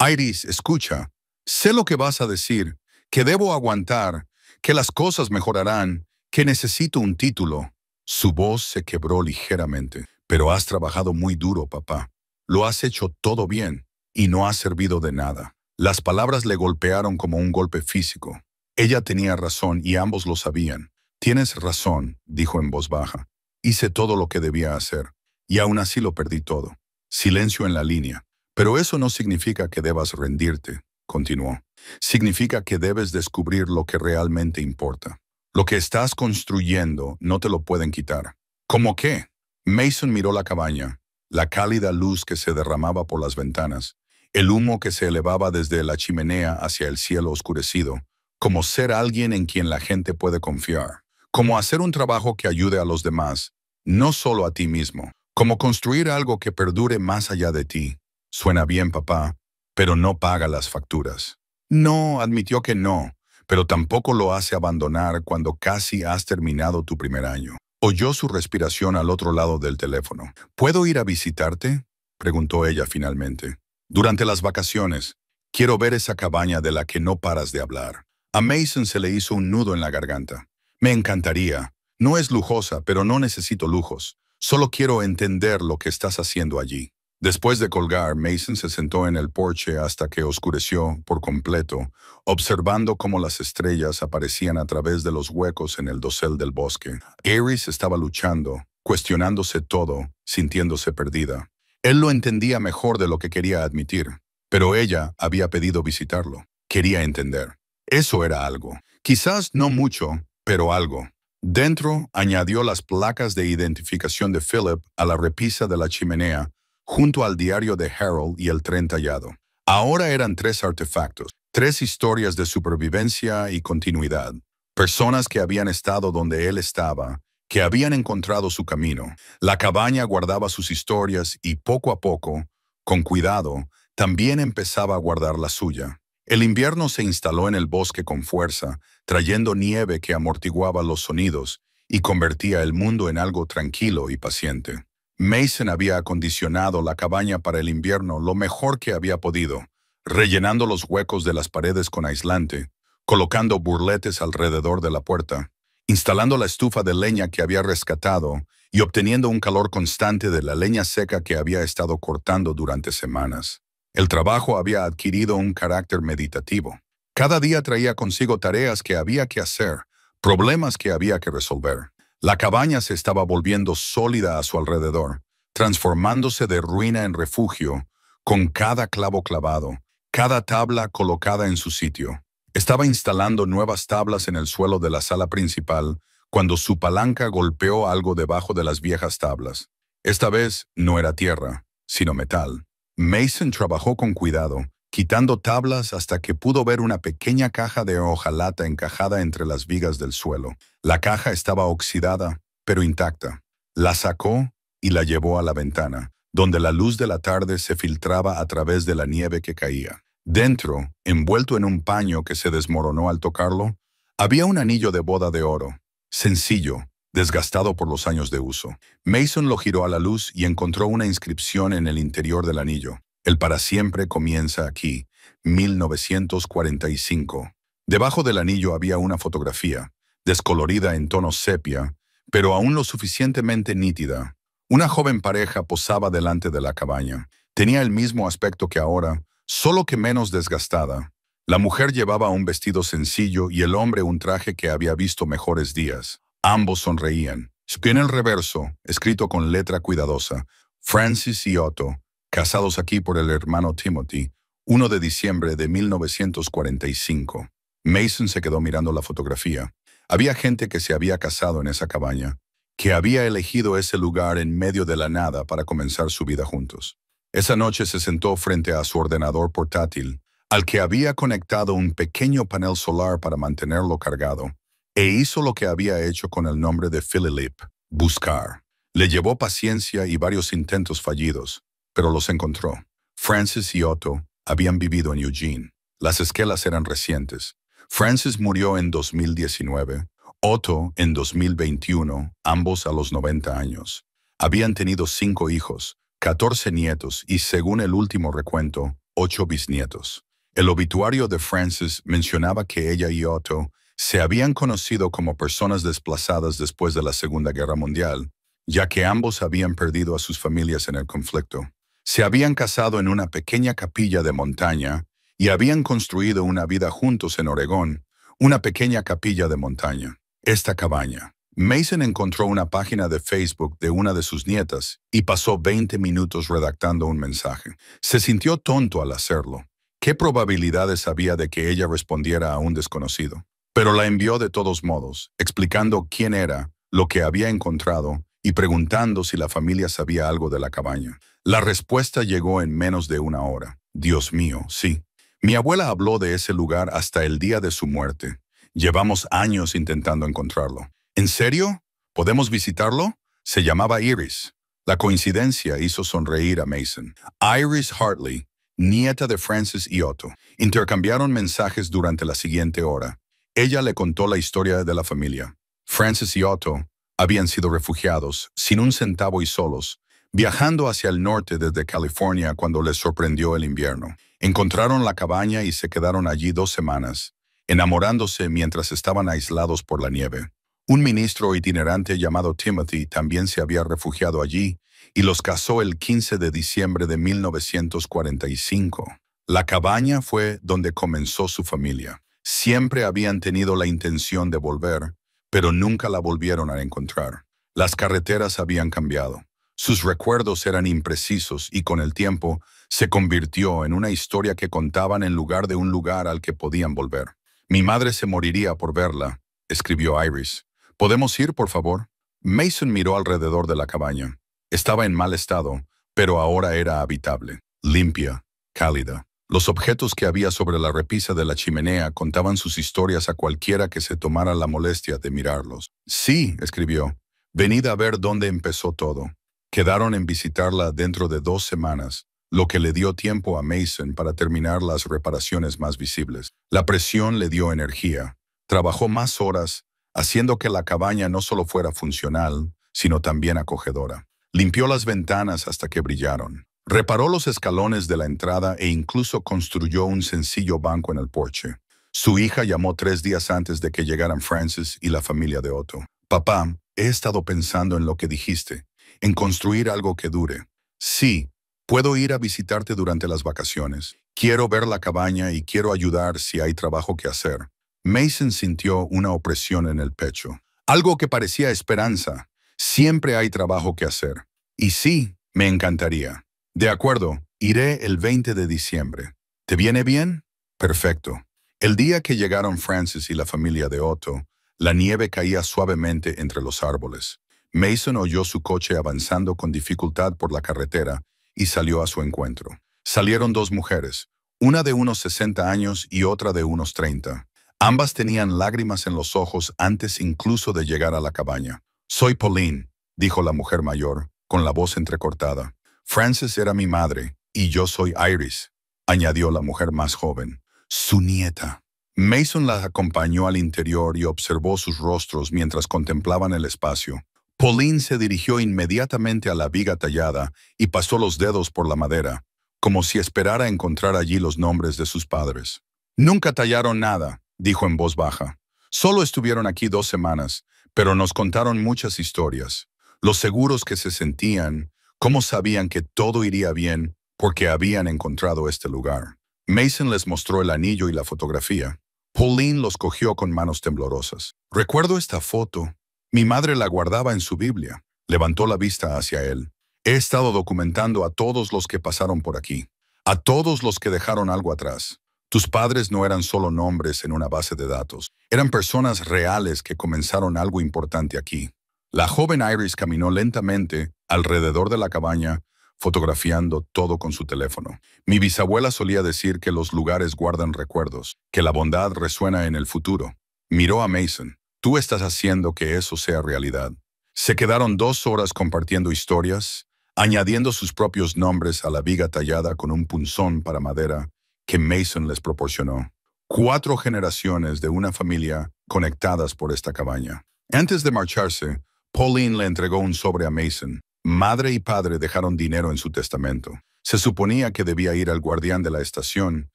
Iris, escucha. Sé lo que vas a decir, que debo aguantar, que las cosas mejorarán, que necesito un título. Su voz se quebró ligeramente. Pero has trabajado muy duro, papá. Lo has hecho todo bien y no ha servido de nada. Las palabras le golpearon como un golpe físico. Ella tenía razón y ambos lo sabían. Tienes razón, dijo en voz baja. Hice todo lo que debía hacer, y aún así lo perdí todo. Silencio en la línea. Pero eso no significa que debas rendirte, continuó. Significa que debes descubrir lo que realmente importa. Lo que estás construyendo no te lo pueden quitar. ¿Cómo qué? Mason miró la cabaña, la cálida luz que se derramaba por las ventanas, el humo que se elevaba desde la chimenea hacia el cielo oscurecido, como ser alguien en quien la gente puede confiar, como hacer un trabajo que ayude a los demás, no solo a ti mismo, como construir algo que perdure más allá de ti. Suena bien, papá, pero no paga las facturas. No, admitió que no, pero tampoco lo hace abandonar cuando casi has terminado tu primer año. Oyó su respiración al otro lado del teléfono. ¿Puedo ir a visitarte?, preguntó ella finalmente. Durante las vacaciones, quiero ver esa cabaña de la que no paras de hablar. A Mason se le hizo un nudo en la garganta. Me encantaría. No es lujosa, pero no necesito lujos. Solo quiero entender lo que estás haciendo allí. Después de colgar, Mason se sentó en el porche hasta que oscureció por completo, observando cómo las estrellas aparecían a través de los huecos en el dosel del bosque. Iris estaba luchando, cuestionándose todo, sintiéndose perdida. Él lo entendía mejor de lo que quería admitir, pero ella había pedido visitarlo. Quería entender. Eso era algo. Quizás no mucho, Pero algo. Dentro añadió las placas de identificación de Philip a la repisa de la chimenea, junto al diario de Harold y el tren tallado. Ahora eran 3 artefactos, 3 historias de supervivencia y continuidad. Personas que habían estado donde él estaba, que habían encontrado su camino. La cabaña guardaba sus historias y poco a poco, con cuidado, también empezaba a guardar la suya. El invierno se instaló en el bosque con fuerza, trayendo nieve que amortiguaba los sonidos y convertía el mundo en algo tranquilo y paciente. Mason había acondicionado la cabaña para el invierno lo mejor que había podido, rellenando los huecos de las paredes con aislante, colocando burletes alrededor de la puerta, instalando la estufa de leña que había rescatado y obteniendo un calor constante de la leña seca que había estado cortando durante semanas. El trabajo había adquirido un carácter meditativo. Cada día traía consigo tareas que había que hacer, problemas que había que resolver. La cabaña se estaba volviendo sólida a su alrededor, transformándose de ruina en refugio, con cada clavo clavado, cada tabla colocada en su sitio. Estaba instalando nuevas tablas en el suelo de la sala principal cuando su palanca golpeó algo debajo de las viejas tablas. Esta vez no era tierra, sino metal. Mason trabajó con cuidado, quitando tablas hasta que pudo ver una pequeña caja de hojalata encajada entre las vigas del suelo. La caja estaba oxidada, pero intacta. La sacó y la llevó a la ventana, donde la luz de la tarde se filtraba a través de la nieve que caía. Dentro, envuelto en un paño que se desmoronó al tocarlo, había un anillo de boda de oro, sencillo, desgastado por los años de uso. Mason lo giró a la luz y encontró una inscripción en el interior del anillo. El para siempre comienza aquí, 1945. Debajo del anillo había una fotografía, descolorida en tono sepia, pero aún lo suficientemente nítida. Una joven pareja posaba delante de la cabaña. Tenía el mismo aspecto que ahora, solo que menos desgastada. La mujer llevaba un vestido sencillo y el hombre un traje que había visto mejores días. Ambos sonreían. En el reverso, escrito con letra cuidadosa, Francis y Otto, casados aquí por el hermano Timothy, 1 de diciembre de 1945. Mason se quedó mirando la fotografía. Había gente que se había casado en esa cabaña, que había elegido ese lugar en medio de la nada para comenzar su vida juntos. Esa noche se sentó frente a su ordenador portátil, al que había conectado un pequeño panel solar para mantenerlo cargado, e hizo lo que había hecho con el nombre de Philip, buscar. Le llevó paciencia y varios intentos fallidos, pero los encontró. Francis y Otto habían vivido en Eugene. Las esquelas eran recientes. Francis murió en 2019, Otto en 2021, ambos a los 90 años. Habían tenido 5 hijos, 14 nietos y, según el último recuento, 8 bisnietos. El obituario de Francis mencionaba que ella y Otto se habían conocido como personas desplazadas después de la Segunda Guerra Mundial, ya que ambos habían perdido a sus familias en el conflicto. Se habían casado en una pequeña capilla de montaña y habían construido una vida juntos en Oregón, una pequeña capilla de montaña. Esta cabaña. Mason encontró una página de Facebook de una de sus nietas y pasó 20 minutos redactando un mensaje. Se sintió tonto al hacerlo. ¿Qué probabilidades había de que ella respondiera a un desconocido? Pero la envió de todos modos, explicando quién era, lo que había encontrado y preguntando si la familia sabía algo de la cabaña. La respuesta llegó en menos de una hora. Dios mío, sí. Mi abuela habló de ese lugar hasta el día de su muerte. Llevamos años intentando encontrarlo. ¿En serio? ¿Podemos visitarlo? Se llamaba Iris. La coincidencia hizo sonreír a Mason. Iris Hartley, nieta de Francis y Otto, intercambiaron mensajes durante la siguiente hora. Ella le contó la historia de la familia. Francis y Otto habían sido refugiados, sin un centavo y solos, viajando hacia el norte desde California cuando les sorprendió el invierno. Encontraron la cabaña y se quedaron allí 2 semanas, enamorándose mientras estaban aislados por la nieve. Un ministro itinerante llamado Timothy también se había refugiado allí y los casó el 15 de diciembre de 1945. La cabaña fue donde comenzó su familia. Siempre habían tenido la intención de volver, pero nunca la volvieron a encontrar. Las carreteras habían cambiado. Sus recuerdos eran imprecisos y con el tiempo se convirtió en una historia que contaban en lugar de un lugar al que podían volver. Mi madre se moriría por verla, escribió Iris. ¿Podemos ir, por favor? Mason miró alrededor de la cabaña. Estaba en mal estado, pero ahora era habitable, limpia, cálida. Los objetos que había sobre la repisa de la chimenea contaban sus historias a cualquiera que se tomara la molestia de mirarlos. Sí, escribió. Venid a ver dónde empezó todo. Quedaron en visitarla dentro de 2 semanas, lo que le dio tiempo a Mason para terminar las reparaciones más visibles. La presión le dio energía. Trabajó más horas, haciendo que la cabaña no solo fuera funcional, sino también acogedora. Limpió las ventanas hasta que brillaron. Reparó los escalones de la entrada e incluso construyó un sencillo banco en el porche. Su hija llamó 3 días antes de que llegaran Francis y la familia de Otto. Papá, he estado pensando en lo que dijiste, en construir algo que dure. Sí, puedo ir a visitarte durante las vacaciones. Quiero ver la cabaña y quiero ayudar si hay trabajo que hacer. Mason sintió una opresión en el pecho. Algo que parecía esperanza. Siempre hay trabajo que hacer. Y sí, me encantaría. De acuerdo, iré el 20 de diciembre. ¿Te viene bien? Perfecto. El día que llegaron Francis y la familia de Otto, la nieve caía suavemente entre los árboles. Mason oyó su coche avanzando con dificultad por la carretera y salió a su encuentro. Salieron 2 mujeres, una de unos 60 años y otra de unos 30. Ambas tenían lágrimas en los ojos antes incluso de llegar a la cabaña. «Soy Pauline», dijo la mujer mayor, con la voz entrecortada. «Frances era mi madre, y yo soy Iris», añadió la mujer más joven. «Su nieta». Mason la acompañó al interior y observó sus rostros mientras contemplaban el espacio. Pauline se dirigió inmediatamente a la viga tallada y pasó los dedos por la madera, como si esperara encontrar allí los nombres de sus padres. «Nunca tallaron nada», dijo en voz baja. «Solo estuvieron aquí 2 semanas, pero nos contaron muchas historias. Los seguros que se sentían, cómo sabían que todo iría bien porque habían encontrado este lugar». Mason les mostró el anillo y la fotografía. Pauline los cogió con manos temblorosas. «Recuerdo esta foto. Mi madre la guardaba en su Biblia». Levantó la vista hacia él. «He estado documentando a todos los que pasaron por aquí, a todos los que dejaron algo atrás. Tus padres no eran solo nombres en una base de datos. Eran personas reales que comenzaron algo importante aquí». La joven Iris caminó lentamente alrededor de la cabaña, fotografiando todo con su teléfono. «Mi bisabuela solía decir que los lugares guardan recuerdos, que la bondad resuena en el futuro». Miró a Mason. «Tú estás haciendo que eso sea realidad». Se quedaron 2 horas compartiendo historias, añadiendo sus propios nombres a la viga tallada con un punzón para madera que Mason les proporcionó. 4 generaciones de una familia conectadas por esta cabaña. Antes de marcharse, Pauline le entregó un sobre a Mason. Madre y padre dejaron dinero en su testamento. Se suponía que debía ir al guardián de la estación,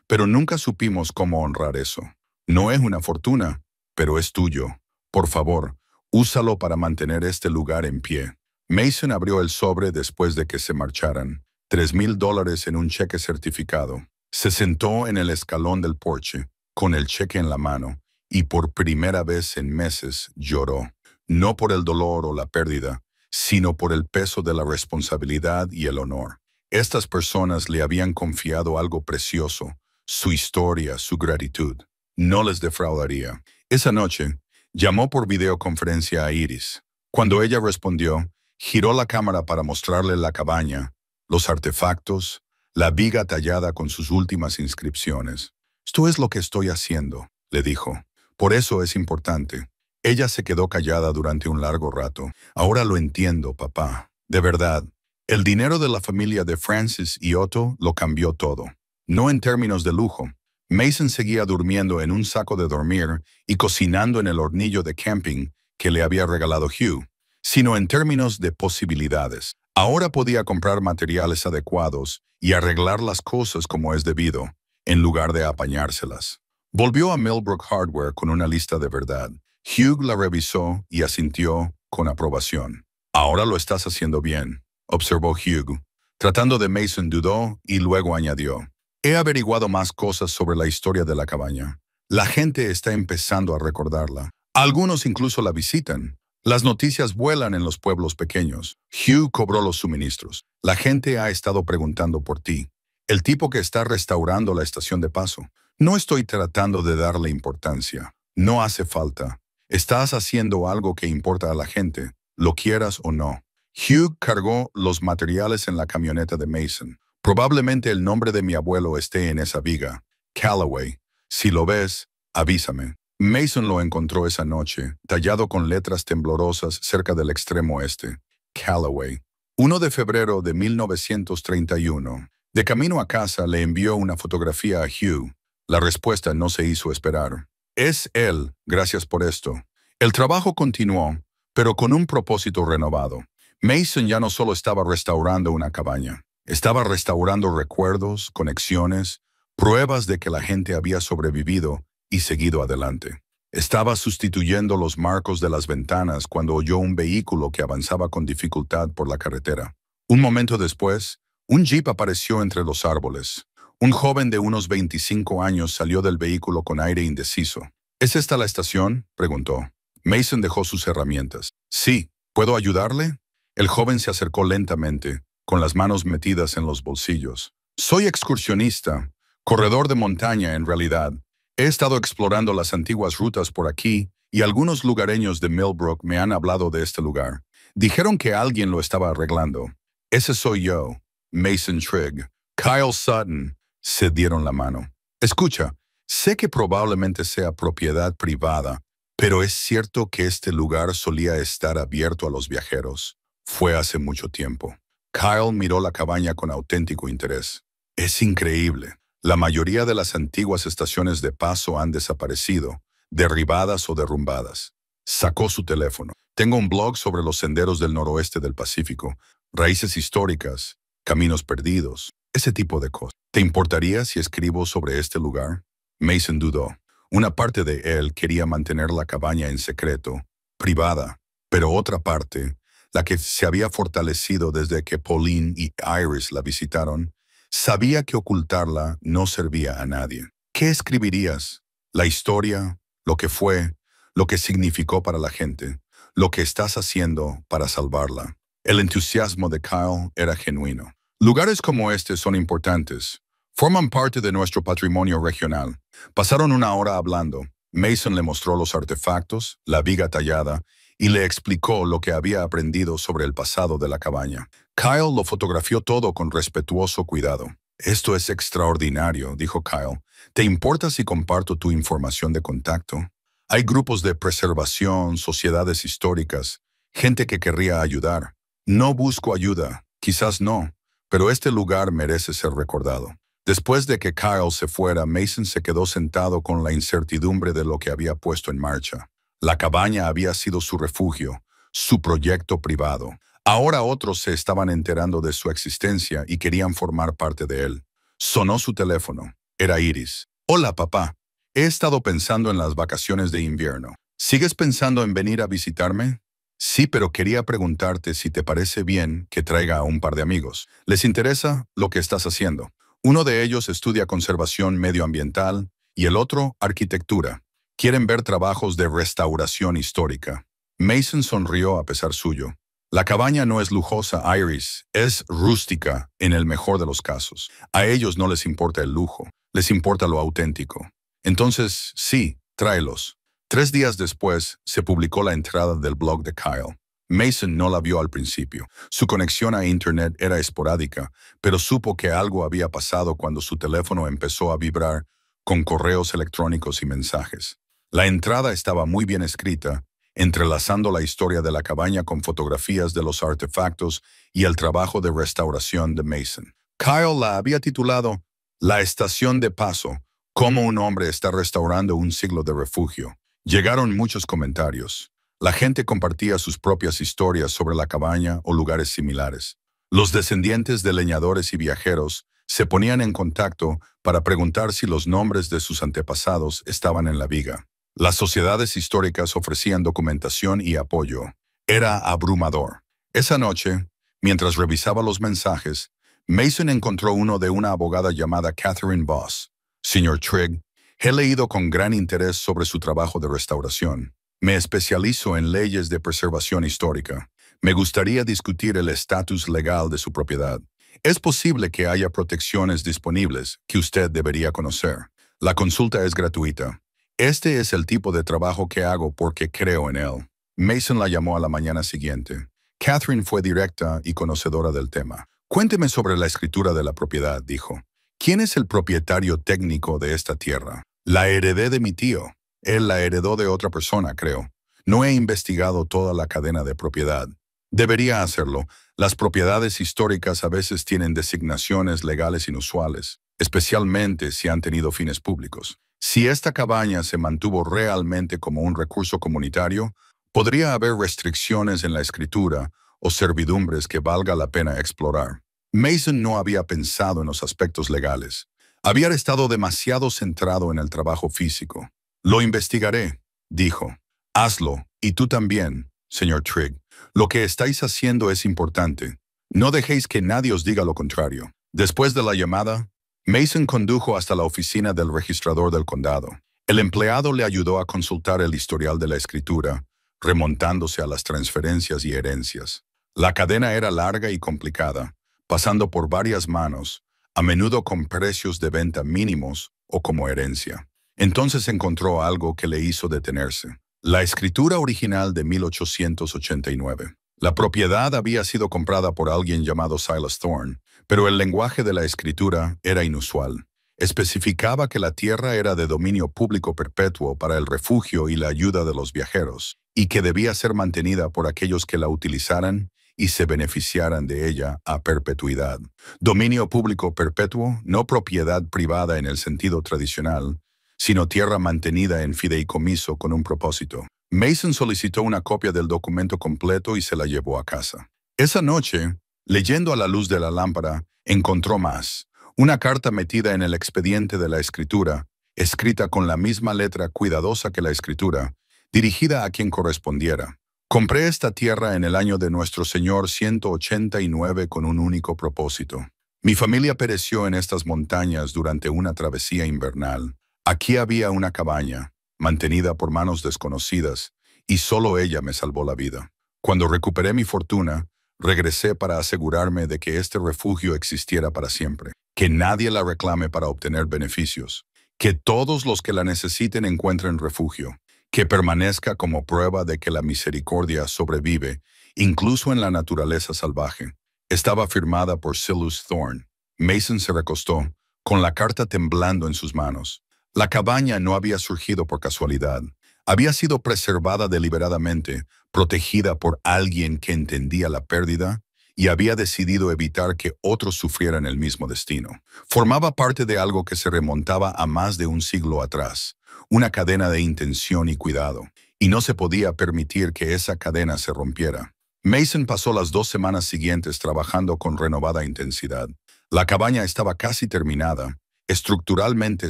pero nunca supimos cómo honrar eso. No es una fortuna, pero es tuyo. Por favor, úsalo para mantener este lugar en pie. Mason abrió el sobre después de que se marcharan. $3,000 en un cheque certificado. Se sentó en el escalón del porche, con el cheque en la mano, y por primera vez en meses lloró. No por el dolor o la pérdida, sino por el peso de la responsabilidad y el honor. Estas personas le habían confiado algo precioso, su historia, su gratitud. No les defraudaría. Esa noche, llamó por videoconferencia a Iris. Cuando ella respondió, giró la cámara para mostrarle la cabaña, los artefactos, la viga tallada con sus últimas inscripciones. «Esto es lo que estoy haciendo», le dijo. «Por eso es importante». Ella se quedó callada durante un largo rato. «Ahora lo entiendo, papá. De verdad. El dinero de la familia de Francis y Otto lo cambió todo. No en términos de lujo. Mason seguía durmiendo en un saco de dormir y cocinando en el hornillo de camping que le había regalado Hugh, sino en términos de posibilidades. Ahora podía comprar materiales adecuados y arreglar las cosas como es debido, en lugar de apañárselas. Volvió a Millbrook Hardware con una lista de verdad. Hugh la revisó y asintió con aprobación. «Ahora lo estás haciendo bien», observó Hugh. Tratando de Mason dudó y luego añadió. «He averiguado más cosas sobre la historia de la cabaña. La gente está empezando a recordarla. Algunos incluso la visitan. Las noticias vuelan en los pueblos pequeños». Hugh cobró los suministros. «La gente ha estado preguntando por ti. El tipo que está restaurando la estación de paso. No estoy tratando de darle importancia. No hace falta. Estás haciendo algo que importa a la gente, lo quieras o no. Hugh cargó los materiales en la camioneta de Mason. Probablemente el nombre de mi abuelo esté en esa viga. Callaway. Si lo ves, avísame. Mason lo encontró esa noche, tallado con letras temblorosas cerca del extremo oeste. Callaway. 1 de febrero de 1931. De camino a casa le envió una fotografía a Hugh. La respuesta no se hizo esperar. Es él, gracias por esto. El trabajo continuó, pero con un propósito renovado. Mason ya no solo estaba restaurando una cabaña, estaba restaurando recuerdos, conexiones, pruebas de que la gente había sobrevivido y seguido adelante. Estaba sustituyendo los marcos de las ventanas cuando oyó un vehículo que avanzaba con dificultad por la carretera. Un momento después, un jeep apareció entre los árboles. Un joven de unos 25 años salió del vehículo con aire indeciso. ¿Es esta la estación?, preguntó. Mason dejó sus herramientas. Sí, ¿puedo ayudarle? El joven se acercó lentamente, con las manos metidas en los bolsillos. Soy excursionista, corredor de montaña en realidad. He estado explorando las antiguas rutas por aquí y algunos lugareños de Millbrook me han hablado de este lugar. Dijeron que alguien lo estaba arreglando. Ese soy yo, Mason Trigg. Kyle Sutton. Se dieron la mano. Escucha, sé que probablemente sea propiedad privada, pero es cierto que este lugar solía estar abierto a los viajeros. Fue hace mucho tiempo. Kyle miró la cabaña con auténtico interés. Es increíble. La mayoría de las antiguas estaciones de paso han desaparecido, derribadas o derrumbadas. Sacó su teléfono. Tengo un blog sobre los senderos del noroeste del Pacífico, raíces históricas, caminos perdidos, ese tipo de cosas. ¿Te importaría si escribo sobre este lugar? Mason dudó. Una parte de él quería mantener la cabaña en secreto, privada, pero otra parte, la que se había fortalecido desde que Pauline y Iris la visitaron, sabía que ocultarla no servía a nadie. ¿Qué escribirías? La historia, lo que fue, lo que significó para la gente, lo que estás haciendo para salvarla. El entusiasmo de Kyle era genuino. Lugares como este son importantes. Forman parte de nuestro patrimonio regional. Pasaron una hora hablando. Mason le mostró los artefactos, la viga tallada, y le explicó lo que había aprendido sobre el pasado de la cabaña. Kyle lo fotografió todo con respetuoso cuidado. Esto es extraordinario, dijo Kyle. ¿Te importa si comparto tu información de contacto? Hay grupos de preservación, sociedades históricas, gente que querría ayudar. No busco ayuda, quizás no, pero este lugar merece ser recordado. Después de que Kyle se fuera, Mason se quedó sentado con la incertidumbre de lo que había puesto en marcha. La cabaña había sido su refugio, su proyecto privado. Ahora otros se estaban enterando de su existencia y querían formar parte de él. Sonó su teléfono. Era Iris. Hola, papá. He estado pensando en las vacaciones de invierno. ¿Sigues pensando en venir a visitarme? Sí, pero quería preguntarte si te parece bien que traiga a un par de amigos. ¿Les interesa lo que estás haciendo? Uno de ellos estudia conservación medioambiental y el otro arquitectura. Quieren ver trabajos de restauración histórica. Mason sonrió a pesar suyo. La cabaña no es lujosa, Iris, es rústica en el mejor de los casos. A ellos no les importa el lujo, les importa lo auténtico. Entonces, sí, tráelos. 3 días después, se publicó la entrada del blog de Kyle. Mason no la vio al principio. Su conexión a Internet era esporádica, pero supo que algo había pasado cuando su teléfono empezó a vibrar con correos electrónicos y mensajes. La entrada estaba muy bien escrita, entrelazando la historia de la cabaña con fotografías de los artefactos y el trabajo de restauración de Mason. Kyle la había titulado La estación de paso, cómo un hombre está restaurando un siglo de refugio. Llegaron muchos comentarios. La gente compartía sus propias historias sobre la cabaña o lugares similares. Los descendientes de leñadores y viajeros se ponían en contacto para preguntar si los nombres de sus antepasados estaban en la viga. Las sociedades históricas ofrecían documentación y apoyo. Era abrumador. Esa noche, mientras revisaba los mensajes, Mason encontró uno de una abogada llamada Catherine Voss. Señor Trigg, he leído con gran interés sobre su trabajo de restauración. Me especializo en leyes de preservación histórica. Me gustaría discutir el estatus legal de su propiedad. Es posible que haya protecciones disponibles que usted debería conocer. La consulta es gratuita. Este es el tipo de trabajo que hago porque creo en él. Mason la llamó a la mañana siguiente. Catherine fue directa y conocedora del tema. Cuénteme sobre la escritura de la propiedad, dijo. ¿Quién es el propietario técnico de esta tierra? La heredé de mi tío. Él la heredó de otra persona, creo. No he investigado toda la cadena de propiedad. Debería hacerlo. Las propiedades históricas a veces tienen designaciones legales inusuales, especialmente si han tenido fines públicos. Si esta cabaña se mantuvo realmente como un recurso comunitario, podría haber restricciones en la escritura o servidumbres que valga la pena explorar. Mason no había pensado en los aspectos legales. Había estado demasiado centrado en el trabajo físico. Lo investigaré, dijo. Hazlo, y tú también, señor Trigg. Lo que estáis haciendo es importante. No dejéis que nadie os diga lo contrario. Después de la llamada, Mason condujo hasta la oficina del registrador del condado. El empleado le ayudó a consultar el historial de la escritura, remontándose a las transferencias y herencias. La cadena era larga y complicada, pasando por varias manos, a menudo con precios de venta mínimos o como herencia. Entonces encontró algo que le hizo detenerse. La escritura original de 1889. La propiedad había sido comprada por alguien llamado Silas Thorne, pero el lenguaje de la escritura era inusual. Especificaba que la tierra era de dominio público perpetuo para el refugio y la ayuda de los viajeros, y que debía ser mantenida por aquellos que la utilizaran y se beneficiaran de ella a perpetuidad. Dominio público perpetuo, no propiedad privada en el sentido tradicional, sino tierra mantenida en fideicomiso con un propósito. Mason solicitó una copia del documento completo y se la llevó a casa. Esa noche, leyendo a la luz de la lámpara, encontró más. Una carta metida en el expediente de la escritura, escrita con la misma letra cuidadosa que la escritura, dirigida a quien correspondiera. Compré esta tierra en el año de nuestro Señor 189 con un único propósito. Mi familia pereció en estas montañas durante una travesía invernal. Aquí había una cabaña, mantenida por manos desconocidas, y solo ella me salvó la vida. Cuando recuperé mi fortuna, regresé para asegurarme de que este refugio existiera para siempre, que nadie la reclame para obtener beneficios, que todos los que la necesiten encuentren refugio, que permanezca como prueba de que la misericordia sobrevive, incluso en la naturaleza salvaje. Estaba firmada por Silas Thorne. Mason se recostó, con la carta temblando en sus manos. La cabaña no había surgido por casualidad. Había sido preservada deliberadamente, protegida por alguien que entendía la pérdida y había decidido evitar que otros sufrieran el mismo destino. Formaba parte de algo que se remontaba a más de un siglo atrás, una cadena de intención y cuidado, y no se podía permitir que esa cadena se rompiera. Mason pasó las 2 semanas siguientes trabajando con renovada intensidad. La cabaña estaba casi terminada, estructuralmente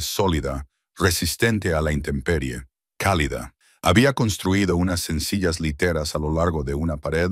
sólida, resistente a la intemperie, cálida. Había construido unas sencillas literas a lo largo de una pared,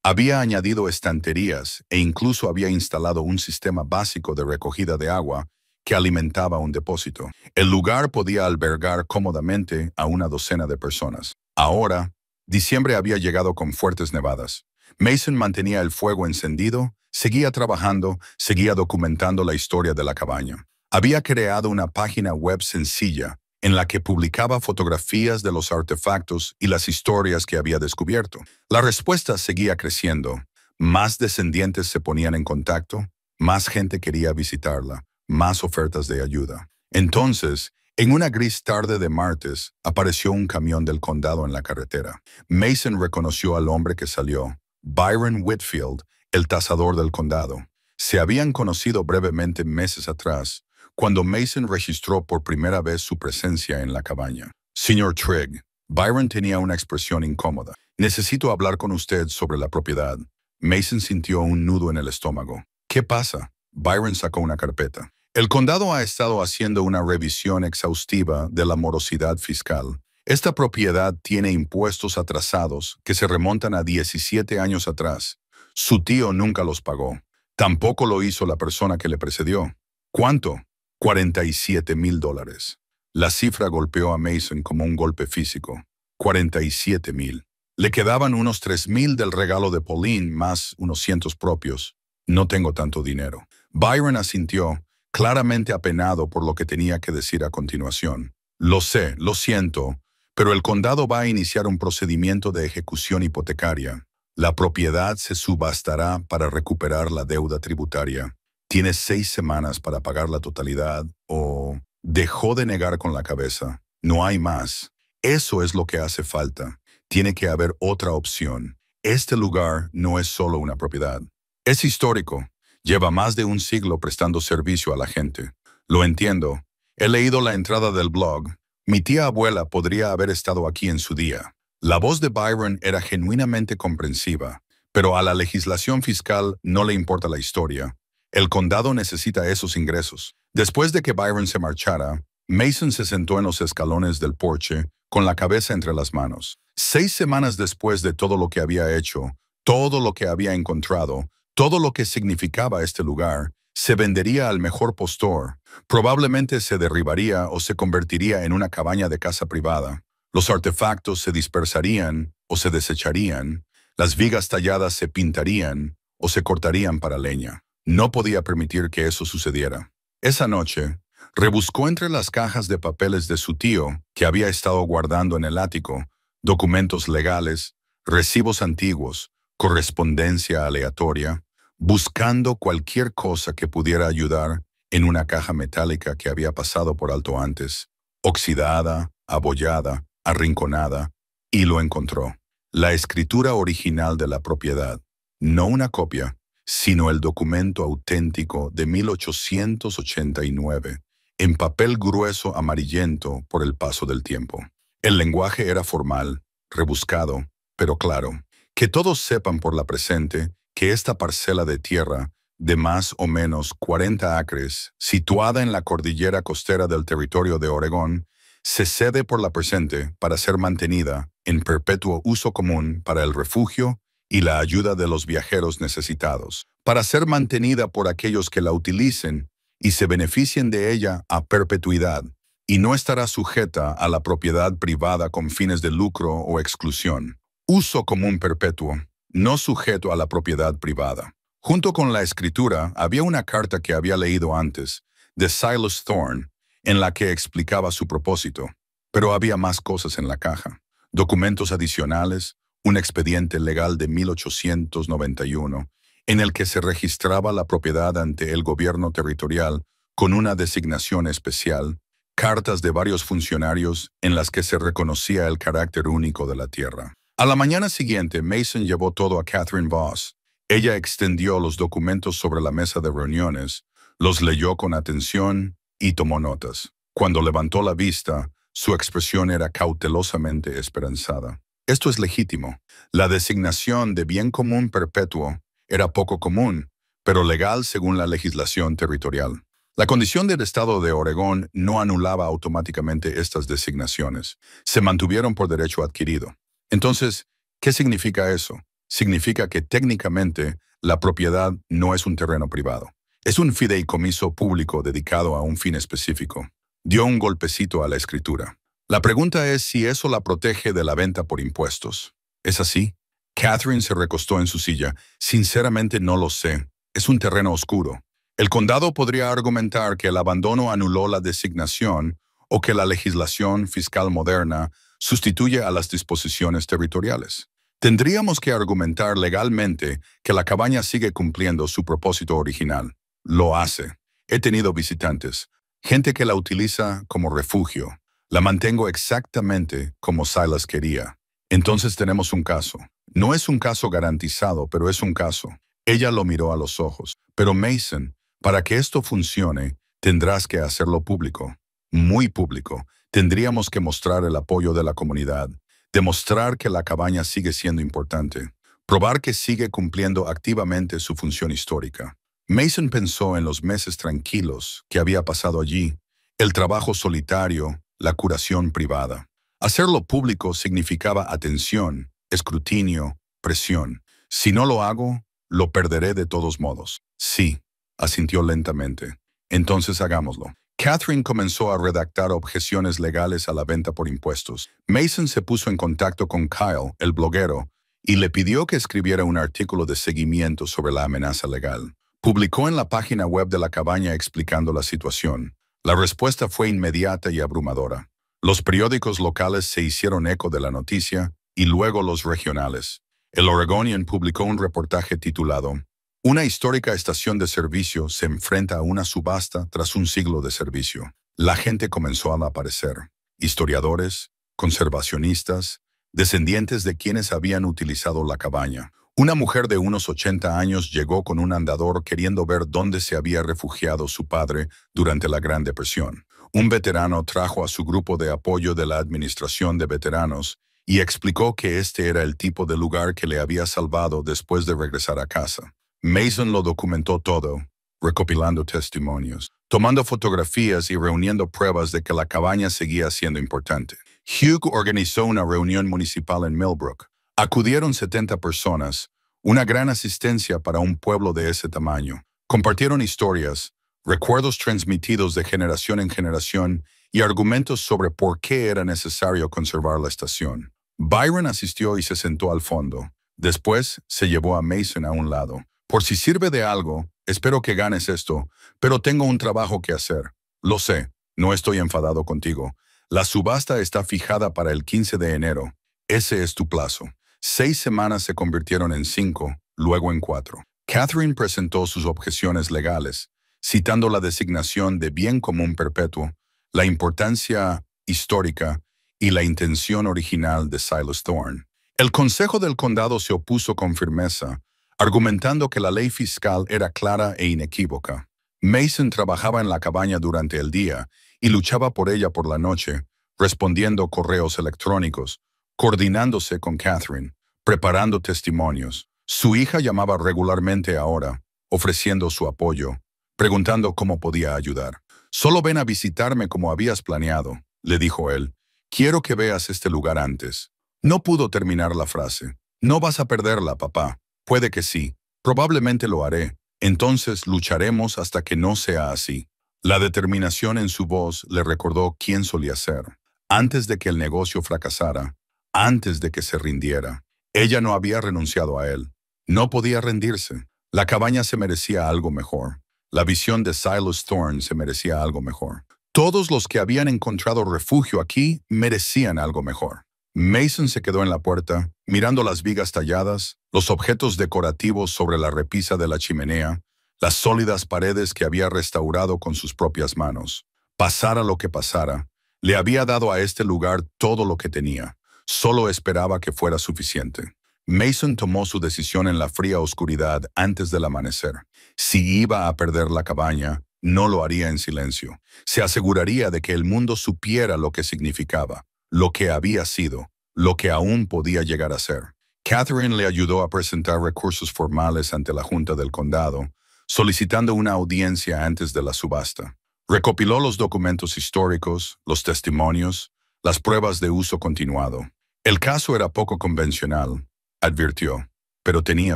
había añadido estanterías e incluso había instalado un sistema básico de recogida de agua que alimentaba un depósito. El lugar podía albergar cómodamente a una docena de personas. Ahora, diciembre había llegado con fuertes nevadas. Mason mantenía el fuego encendido, seguía trabajando, seguía documentando la historia de la cabaña. Había creado una página web sencilla en la que publicaba fotografías de los artefactos y las historias que había descubierto. La respuesta seguía creciendo. Más descendientes se ponían en contacto, más gente quería visitarla, más ofertas de ayuda. Entonces, en una gris tarde de martes, apareció un camión del condado en la carretera. Mason reconoció al hombre que salió, Byron Whitfield, el tasador del condado. Se habían conocido brevemente meses atrás, cuando Mason registró por primera vez su presencia en la cabaña. Señor Trigg, Byron tenía una expresión incómoda. Necesito hablar con usted sobre la propiedad. Mason sintió un nudo en el estómago. ¿Qué pasa? Byron sacó una carpeta. El condado ha estado haciendo una revisión exhaustiva de la morosidad fiscal. Esta propiedad tiene impuestos atrasados que se remontan a 17 años atrás. Su tío nunca los pagó. Tampoco lo hizo la persona que le precedió. ¿Cuánto? $47,000. La cifra golpeó a Mason como un golpe físico. 47,000. Le quedaban unos 3,000 del regalo de Pauline más unos cientos propios. No tengo tanto dinero. Byron asintió, claramente apenado por lo que tenía que decir a continuación. Lo sé, lo siento, pero el condado va a iniciar un procedimiento de ejecución hipotecaria. La propiedad se subastará para recuperar la deuda tributaria. Tienes 6 semanas para pagar la totalidad o... Dejó de negar con la cabeza. No hay más. Eso es lo que hace falta. Tiene que haber otra opción. Este lugar no es solo una propiedad. Es histórico. Lleva más de un siglo prestando servicio a la gente. Lo entiendo. He leído la entrada del blog. Mi tía abuela podría haber estado aquí en su día. La voz de Byron era genuinamente comprensiva, pero a la legislación fiscal no le importa la historia. El condado necesita esos ingresos. Después de que Byron se marchara, Mason se sentó en los escalones del porche con la cabeza entre las manos. 6 semanas después de todo lo que había hecho, todo lo que había encontrado, todo lo que significaba este lugar, se vendería al mejor postor. Probablemente se derribaría o se convertiría en una cabaña de caza privada. Los artefactos se dispersarían o se desecharían. Las vigas talladas se pintarían o se cortarían para leña. No podía permitir que eso sucediera. Esa noche, rebuscó entre las cajas de papeles de su tío, que había estado guardando en el ático, documentos legales, recibos antiguos, correspondencia aleatoria, buscando cualquier cosa que pudiera ayudar en una caja metálica que había pasado por alto antes, oxidada, abollada, arrinconada, y lo encontró. La escritura original de la propiedad, no una copia, sino el documento auténtico de 1889, en papel grueso amarillento por el paso del tiempo. El lenguaje era formal, rebuscado, pero claro. Que todos sepan por la presente que esta parcela de tierra, de más o menos 40 acres, situada en la cordillera costera del territorio de Oregón, se cede por la presente para ser mantenida en perpetuo uso común para el refugio y la ayuda de los viajeros necesitados, para ser mantenida por aquellos que la utilicen y se beneficien de ella a perpetuidad, y no estará sujeta a la propiedad privada con fines de lucro o exclusión. Uso común perpetuo, no sujeto a la propiedad privada. Junto con la escritura había una carta que había leído antes, de Silas Thorne, en la que explicaba su propósito. Pero había más cosas en la caja. Documentos adicionales, un expediente legal de 1891, en el que se registraba la propiedad ante el gobierno territorial con una designación especial, cartas de varios funcionarios en las que se reconocía el carácter único de la tierra. A la mañana siguiente, Mason llevó todo a Catherine Voss. Ella extendió los documentos sobre la mesa de reuniones, los leyó con atención y tomó notas. Cuando levantó la vista, su expresión era cautelosamente esperanzada. Esto es legítimo. La designación de bien común perpetuo era poco común, pero legal según la legislación territorial. La condición del estado de Oregón no anulaba automáticamente estas designaciones. Se mantuvieron por derecho adquirido. Entonces, ¿qué significa eso? Significa que técnicamente la propiedad no es un terreno privado. Es un fideicomiso público dedicado a un fin específico. Dio un golpecito a la escritura. La pregunta es si eso la protege de la venta por impuestos. ¿Es así? Catherine se recostó en su silla. Sinceramente no lo sé. Es un terreno oscuro. El condado podría argumentar que el abandono anuló la designación o que la legislación fiscal moderna sustituye a las disposiciones territoriales. Tendríamos que argumentar legalmente que la cabaña sigue cumpliendo su propósito original. Lo hace. He tenido visitantes, gente que la utiliza como refugio. La mantengo exactamente como Silas quería. Entonces tenemos un caso. No es un caso garantizado, pero es un caso. Ella lo miró a los ojos. Pero Mason, para que esto funcione, tendrás que hacerlo público. Muy público. Tendríamos que mostrar el apoyo de la comunidad. Demostrar que la cabaña sigue siendo importante. Probar que sigue cumpliendo activamente su función histórica. Mason pensó en los meses tranquilos que había pasado allí, el trabajo solitario, la curación privada. Hacerlo público significaba atención, escrutinio, presión. Si no lo hago, lo perderé de todos modos. Sí, asintió lentamente. Entonces hagámoslo. Catherine comenzó a redactar objeciones legales a la venta por impuestos. Mason se puso en contacto con Kyle, el bloguero, y le pidió que escribiera un artículo de seguimiento sobre la amenaza legal. Publicó en la página web de la cabaña explicando la situación. La respuesta fue inmediata y abrumadora. Los periódicos locales se hicieron eco de la noticia y luego los regionales. El Oregonian publicó un reportaje titulado "Una histórica estación de servicio se enfrenta a una subasta tras un siglo de servicio". La gente comenzó a aparecer. Historiadores, conservacionistas, descendientes de quienes habían utilizado la cabaña. Una mujer de unos 80 años llegó con un andador queriendo ver dónde se había refugiado su padre durante la Gran Depresión. Un veterano trajo a su grupo de apoyo de la Administración de Veteranos y explicó que este era el tipo de lugar que le había salvado después de regresar a casa. Mason lo documentó todo, recopilando testimonios, tomando fotografías y reuniendo pruebas de que la cabaña seguía siendo importante. Hugh organizó una reunión municipal en Millbrook. Acudieron 70 personas, una gran asistencia para un pueblo de ese tamaño. Compartieron historias, recuerdos transmitidos de generación en generación y argumentos sobre por qué era necesario conservar la estación. Byron asistió y se sentó al fondo. Después se llevó a Mason a un lado. "Por si sirve de algo, espero que ganes esto, pero tengo un trabajo que hacer. Lo sé, no estoy enfadado contigo. La subasta está fijada para el 15 de enero. Ese es tu plazo". 6 semanas se convirtieron en 5, luego en 4. Catherine presentó sus objeciones legales, citando la designación de bien común perpetuo, la importancia histórica y la intención original de Silas Thorne. El Consejo del Condado se opuso con firmeza, argumentando que la ley fiscal era clara e inequívoca. Mason trabajaba en la cabaña durante el día y luchaba por ella por la noche, respondiendo correos electrónicos, coordinándose con Catherine, preparando testimonios. Su hija llamaba regularmente ahora, ofreciendo su apoyo, preguntando cómo podía ayudar. "Solo ven a visitarme como habías planeado", le dijo él. "Quiero que veas este lugar antes". No pudo terminar la frase. "No vas a perderla, papá". "Puede que sí. Probablemente lo haré. Entonces lucharemos hasta que no sea así". La determinación en su voz le recordó quién solía ser. Antes de que el negocio fracasara, antes de que se rindiera, ella no había renunciado a él. No podía rendirse. La cabaña se merecía algo mejor. La visión de Silas Thorne se merecía algo mejor. Todos los que habían encontrado refugio aquí merecían algo mejor. Mason se quedó en la puerta, mirando las vigas talladas, los objetos decorativos sobre la repisa de la chimenea, las sólidas paredes que había restaurado con sus propias manos. Pasara lo que pasara, le había dado a este lugar todo lo que tenía. Solo esperaba que fuera suficiente. Mason tomó su decisión en la fría oscuridad antes del amanecer. Si iba a perder la cabaña, no lo haría en silencio. Se aseguraría de que el mundo supiera lo que significaba, lo que había sido, lo que aún podía llegar a ser. Catherine le ayudó a presentar recursos formales ante la Junta del Condado, solicitando una audiencia antes de la subasta. Recopiló los documentos históricos, los testimonios, las pruebas de uso continuado. El caso era poco convencional, advirtió, pero tenía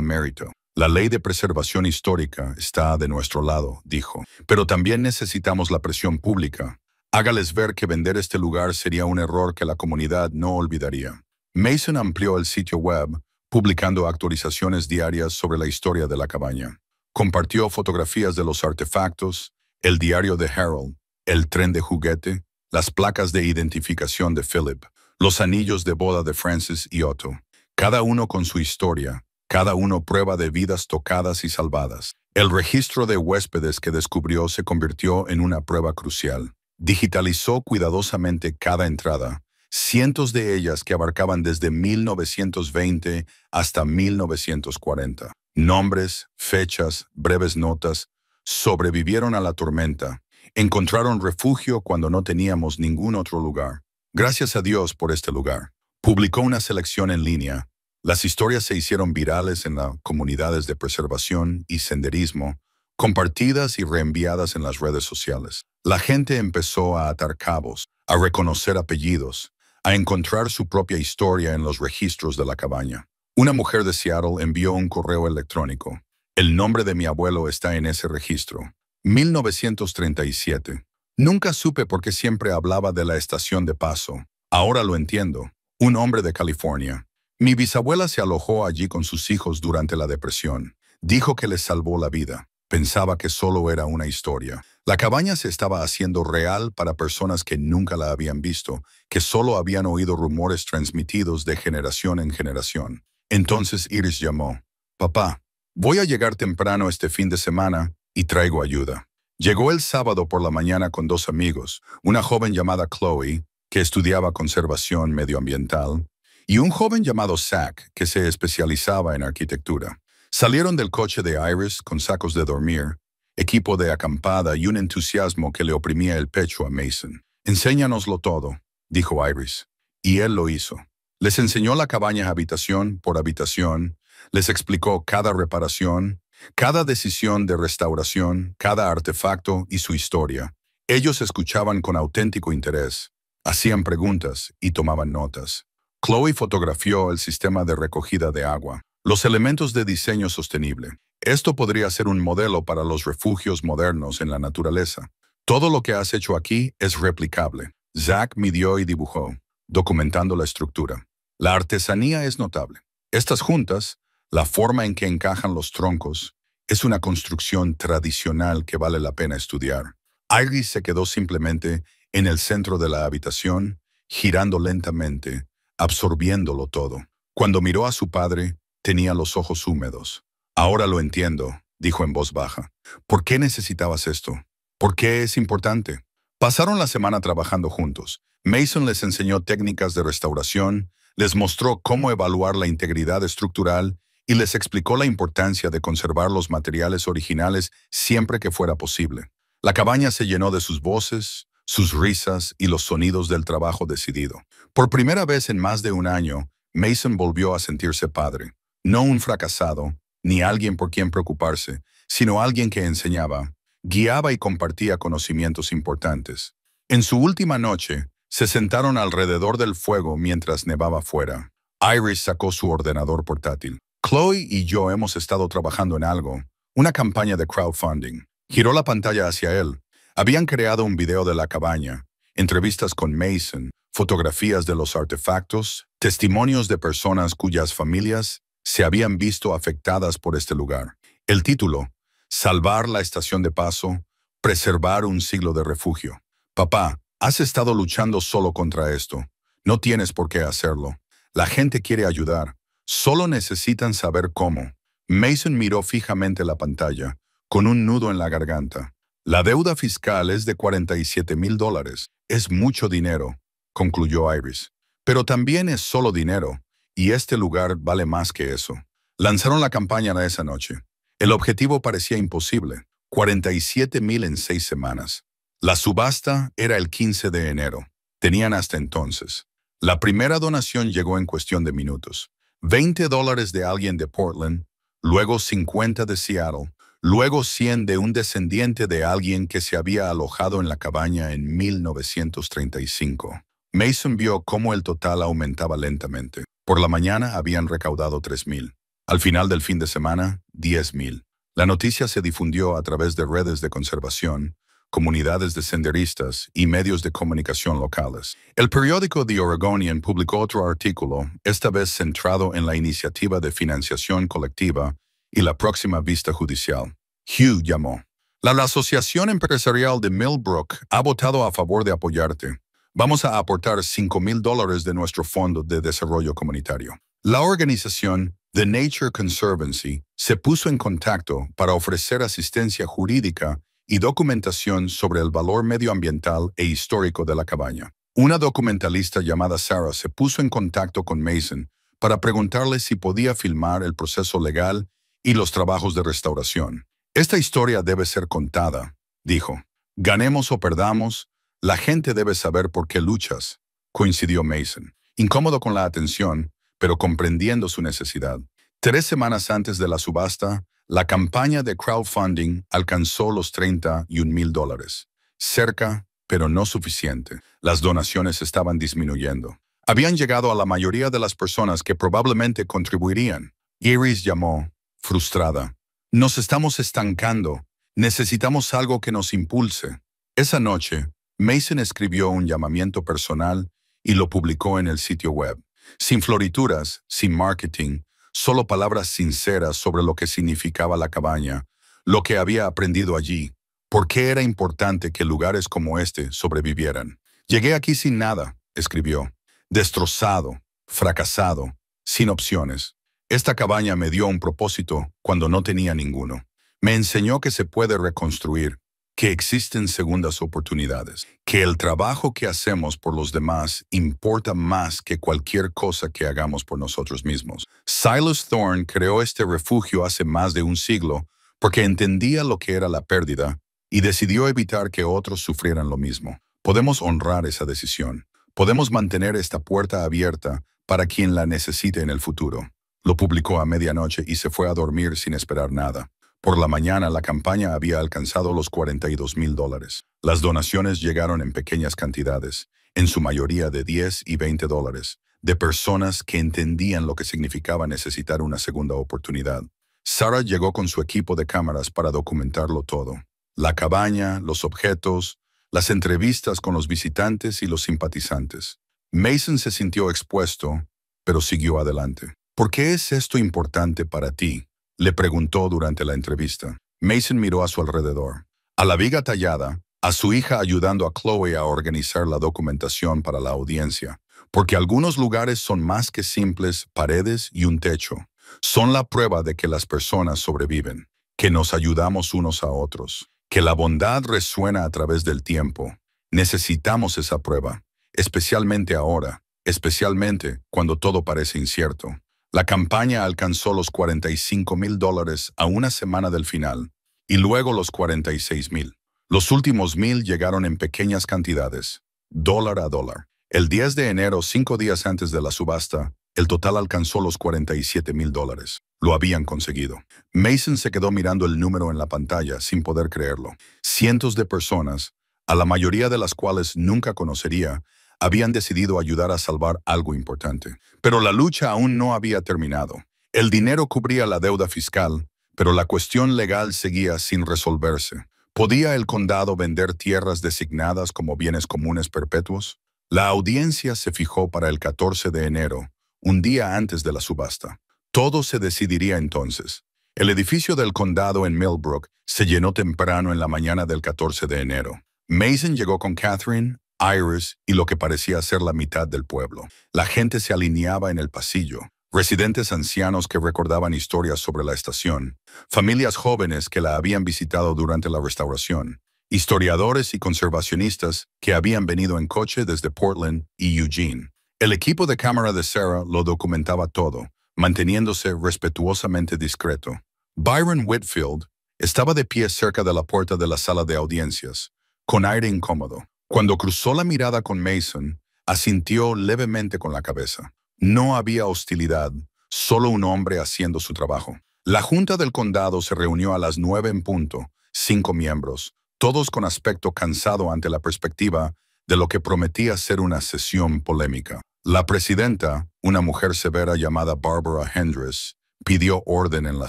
mérito. La ley de preservación histórica está de nuestro lado, dijo, pero también necesitamos la presión pública. Hágales ver que vender este lugar sería un error que la comunidad no olvidaría. Mason amplió el sitio web, publicando actualizaciones diarias sobre la historia de la cabaña. Compartió fotografías de los artefactos, el diario de Harold, el tren de juguete, las placas de identificación de Philip, los anillos de boda de Francis y Otto. Cada uno con su historia, cada uno prueba de vidas tocadas y salvadas. El registro de huéspedes que descubrió se convirtió en una prueba crucial. Digitalizó cuidadosamente cada entrada, cientos de ellas que abarcaban desde 1920 hasta 1940. Nombres, fechas, breves notas, sobrevivieron a la tormenta. Encontraron refugio cuando no teníamos ningún otro lugar. Gracias a Dios por este lugar. Publicó una selección en línea. Las historias se hicieron virales en las comunidades de preservación y senderismo, compartidas y reenviadas en las redes sociales. La gente empezó a atar cabos, a reconocer apellidos, a encontrar su propia historia en los registros de la cabaña. Una mujer de Seattle envió un correo electrónico. El nombre de mi abuelo está en ese registro. 1937. Nunca supe por qué siempre hablaba de la estación de paso. Ahora lo entiendo. Un hombre de California. Mi bisabuela se alojó allí con sus hijos durante la depresión. Dijo que les salvó la vida. Pensaba que solo era una historia. La cabaña se estaba haciendo real para personas que nunca la habían visto, que solo habían oído rumores transmitidos de generación en generación. Entonces Iris llamó. Papá, voy a llegar temprano este fin de semana y traigo ayuda. Llegó el sábado por la mañana con dos amigos, una joven llamada Chloe, que estudiaba conservación medioambiental, y un joven llamado Zach, que se especializaba en arquitectura. Salieron del coche de Iris con sacos de dormir, equipo de acampada y un entusiasmo que le oprimía el pecho a Mason. «Enséñanoslo todo», dijo Iris, y él lo hizo. Les enseñó la cabaña habitación por habitación, les explicó cada reparación, cada decisión de restauración, cada artefacto y su historia. Ellos escuchaban con auténtico interés, hacían preguntas y tomaban notas. Chloe fotografió el sistema de recogida de agua, los elementos de diseño sostenible. Esto podría ser un modelo para los refugios modernos en la naturaleza. Todo lo que has hecho aquí es replicable. Zach midió y dibujó, documentando la estructura. La artesanía es notable. Estas juntas, la forma en que encajan los troncos, es una construcción tradicional que vale la pena estudiar. Iris se quedó simplemente en el centro de la habitación, girando lentamente, absorbiéndolo todo. Cuando miró a su padre, tenía los ojos húmedos. «Ahora lo entiendo», dijo en voz baja. «¿Por qué necesitabas esto? ¿Por qué es importante?» Pasaron la semana trabajando juntos. Mason les enseñó técnicas de restauración, les mostró cómo evaluar la integridad estructural y les explicó la importancia de conservar los materiales originales siempre que fuera posible. La cabaña se llenó de sus voces, sus risas y los sonidos del trabajo decidido. Por primera vez en más de un año, Mason volvió a sentirse padre. No un fracasado, ni alguien por quien preocuparse, sino alguien que enseñaba, guiaba y compartía conocimientos importantes. En su última noche, se sentaron alrededor del fuego mientras nevaba fuera. Iris sacó su ordenador portátil. «Chloe y yo hemos estado trabajando en algo, una campaña de crowdfunding». Giró la pantalla hacia él. Habían creado un video de la cabaña, entrevistas con Mason, fotografías de los artefactos, testimonios de personas cuyas familias se habían visto afectadas por este lugar. El título: «Salvar la estación de paso, preservar un siglo de refugio». «Papá, has estado luchando solo contra esto. No tienes por qué hacerlo. La gente quiere ayudar. Solo necesitan saber cómo». Mason miró fijamente la pantalla, con un nudo en la garganta. «La deuda fiscal es de $47,000. Es mucho dinero», concluyó Iris. «Pero también es solo dinero, y este lugar vale más que eso». Lanzaron la campaña esa noche. El objetivo parecía imposible: 47,000 en 6 semanas. La subasta era el 15 de enero. Tenían hasta entonces. La primera donación llegó en cuestión de minutos. $20 de alguien de Portland, luego 50 de Seattle, luego 100 de un descendiente de alguien que se había alojado en la cabaña en 1935. Mason vio cómo el total aumentaba lentamente. Por la mañana habían recaudado 3,000. Al final del fin de semana, 10,000. La noticia se difundió a través de redes de conservación, comunidades de senderistas y medios de comunicación locales. El periódico The Oregonian publicó otro artículo, esta vez centrado en la iniciativa de financiación colectiva y la próxima vista judicial. Hugh llamó. La Asociación Empresarial de Millbrook ha votado a favor de apoyarte. Vamos a aportar $5,000 de nuestro Fondo de Desarrollo Comunitario. La organización The Nature Conservancy se puso en contacto para ofrecer asistencia jurídica y documentación sobre el valor medioambiental e histórico de la cabaña. Una documentalista llamada Sarah se puso en contacto con Mason para preguntarle si podía filmar el proceso legal y los trabajos de restauración. «Esta historia debe ser contada», dijo. «Ganemos o perdamos, la gente debe saber por qué luchas», coincidió Mason, incómodo con la atención, pero comprendiendo su necesidad. 3 semanas antes de la subasta, la campaña de crowdfunding alcanzó los $31,000. Cerca, pero no suficiente. Las donaciones estaban disminuyendo. Habían llegado a la mayoría de las personas que probablemente contribuirían. Iris llamó, frustrada. «Nos estamos estancando. Necesitamos algo que nos impulse». Esa noche, Mason escribió un llamamiento personal y lo publicó en el sitio web. Sin florituras, sin marketing, solo palabras sinceras sobre lo que significaba la cabaña, lo que había aprendido allí, ¿Por qué era importante que lugares como este sobrevivieran? Llegué aquí sin nada, escribió. Destrozado, fracasado, sin opciones. Esta cabaña me dio un propósito cuando no tenía ninguno. Me enseñó que se puede reconstruir, que existen segundas oportunidades, que el trabajo que hacemos por los demás importa más que cualquier cosa que hagamos por nosotros mismos. Silas Thorne creó este refugio hace más de un siglo porque entendía lo que era la pérdida y decidió evitar que otros sufrieran lo mismo. Podemos honrar esa decisión. Podemos mantener esta puerta abierta para quien la necesite en el futuro. Lo publicó a medianoche y se fue a dormir sin esperar nada. Por la mañana, la campaña había alcanzado los $42,000. Las donaciones llegaron en pequeñas cantidades, en su mayoría de $10 y $20, de personas que entendían lo que significaba necesitar una segunda oportunidad. Sarah llegó con su equipo de cámaras para documentarlo todo. La cabaña, los objetos, las entrevistas con los visitantes y los simpatizantes. Mason se sintió expuesto, pero siguió adelante. ¿Por qué es esto importante para ti?, le preguntó durante la entrevista. Mason miró a su alrededor. A la viga tallada, a su hija ayudando a Chloe a organizar la documentación para la audiencia. Porque algunos lugares son más que simples paredes y un techo. Son la prueba de que las personas sobreviven, que nos ayudamos unos a otros, que la bondad resuena a través del tiempo. Necesitamos esa prueba, especialmente ahora, especialmente cuando todo parece incierto. La campaña alcanzó los $45,000 a una semana del final, y luego los $46,000. Los últimos 1,000 llegaron en pequeñas cantidades, dólar a dólar. El 10 de enero, 5 días antes de la subasta, el total alcanzó los $47,000. Lo habían conseguido. Mason se quedó mirando el número en la pantalla sin poder creerlo. Cientos de personas, a la mayoría de las cuales nunca conocería, habían decidido ayudar a salvar algo importante. Pero la lucha aún no había terminado. El dinero cubría la deuda fiscal, pero la cuestión legal seguía sin resolverse. ¿Podía el condado vender tierras designadas como bienes comunes perpetuos? La audiencia se fijó para el 14 de enero, un día antes de la subasta. Todo se decidiría entonces. El edificio del condado en Millbrook se llenó temprano en la mañana del 14 de enero. Mason llegó con Catherine, Iris y lo que parecía ser la mitad del pueblo. La gente se alineaba en el pasillo. Residentes ancianos que recordaban historias sobre la estación. Familias jóvenes que la habían visitado durante la restauración. Historiadores y conservacionistas que habían venido en coche desde Portland y Eugene. El equipo de cámara de Sarah lo documentaba todo, manteniéndose respetuosamente discreto. Byron Whitfield estaba de pie cerca de la puerta de la sala de audiencias, con aire incómodo. Cuando cruzó la mirada con Mason, asintió levemente con la cabeza. No había hostilidad, solo un hombre haciendo su trabajo. La Junta del Condado se reunió a las 9 en punto, 5 miembros, todos con aspecto cansado ante la perspectiva de lo que prometía ser una sesión polémica. La presidenta, una mujer severa llamada Barbara Hendress, pidió orden en la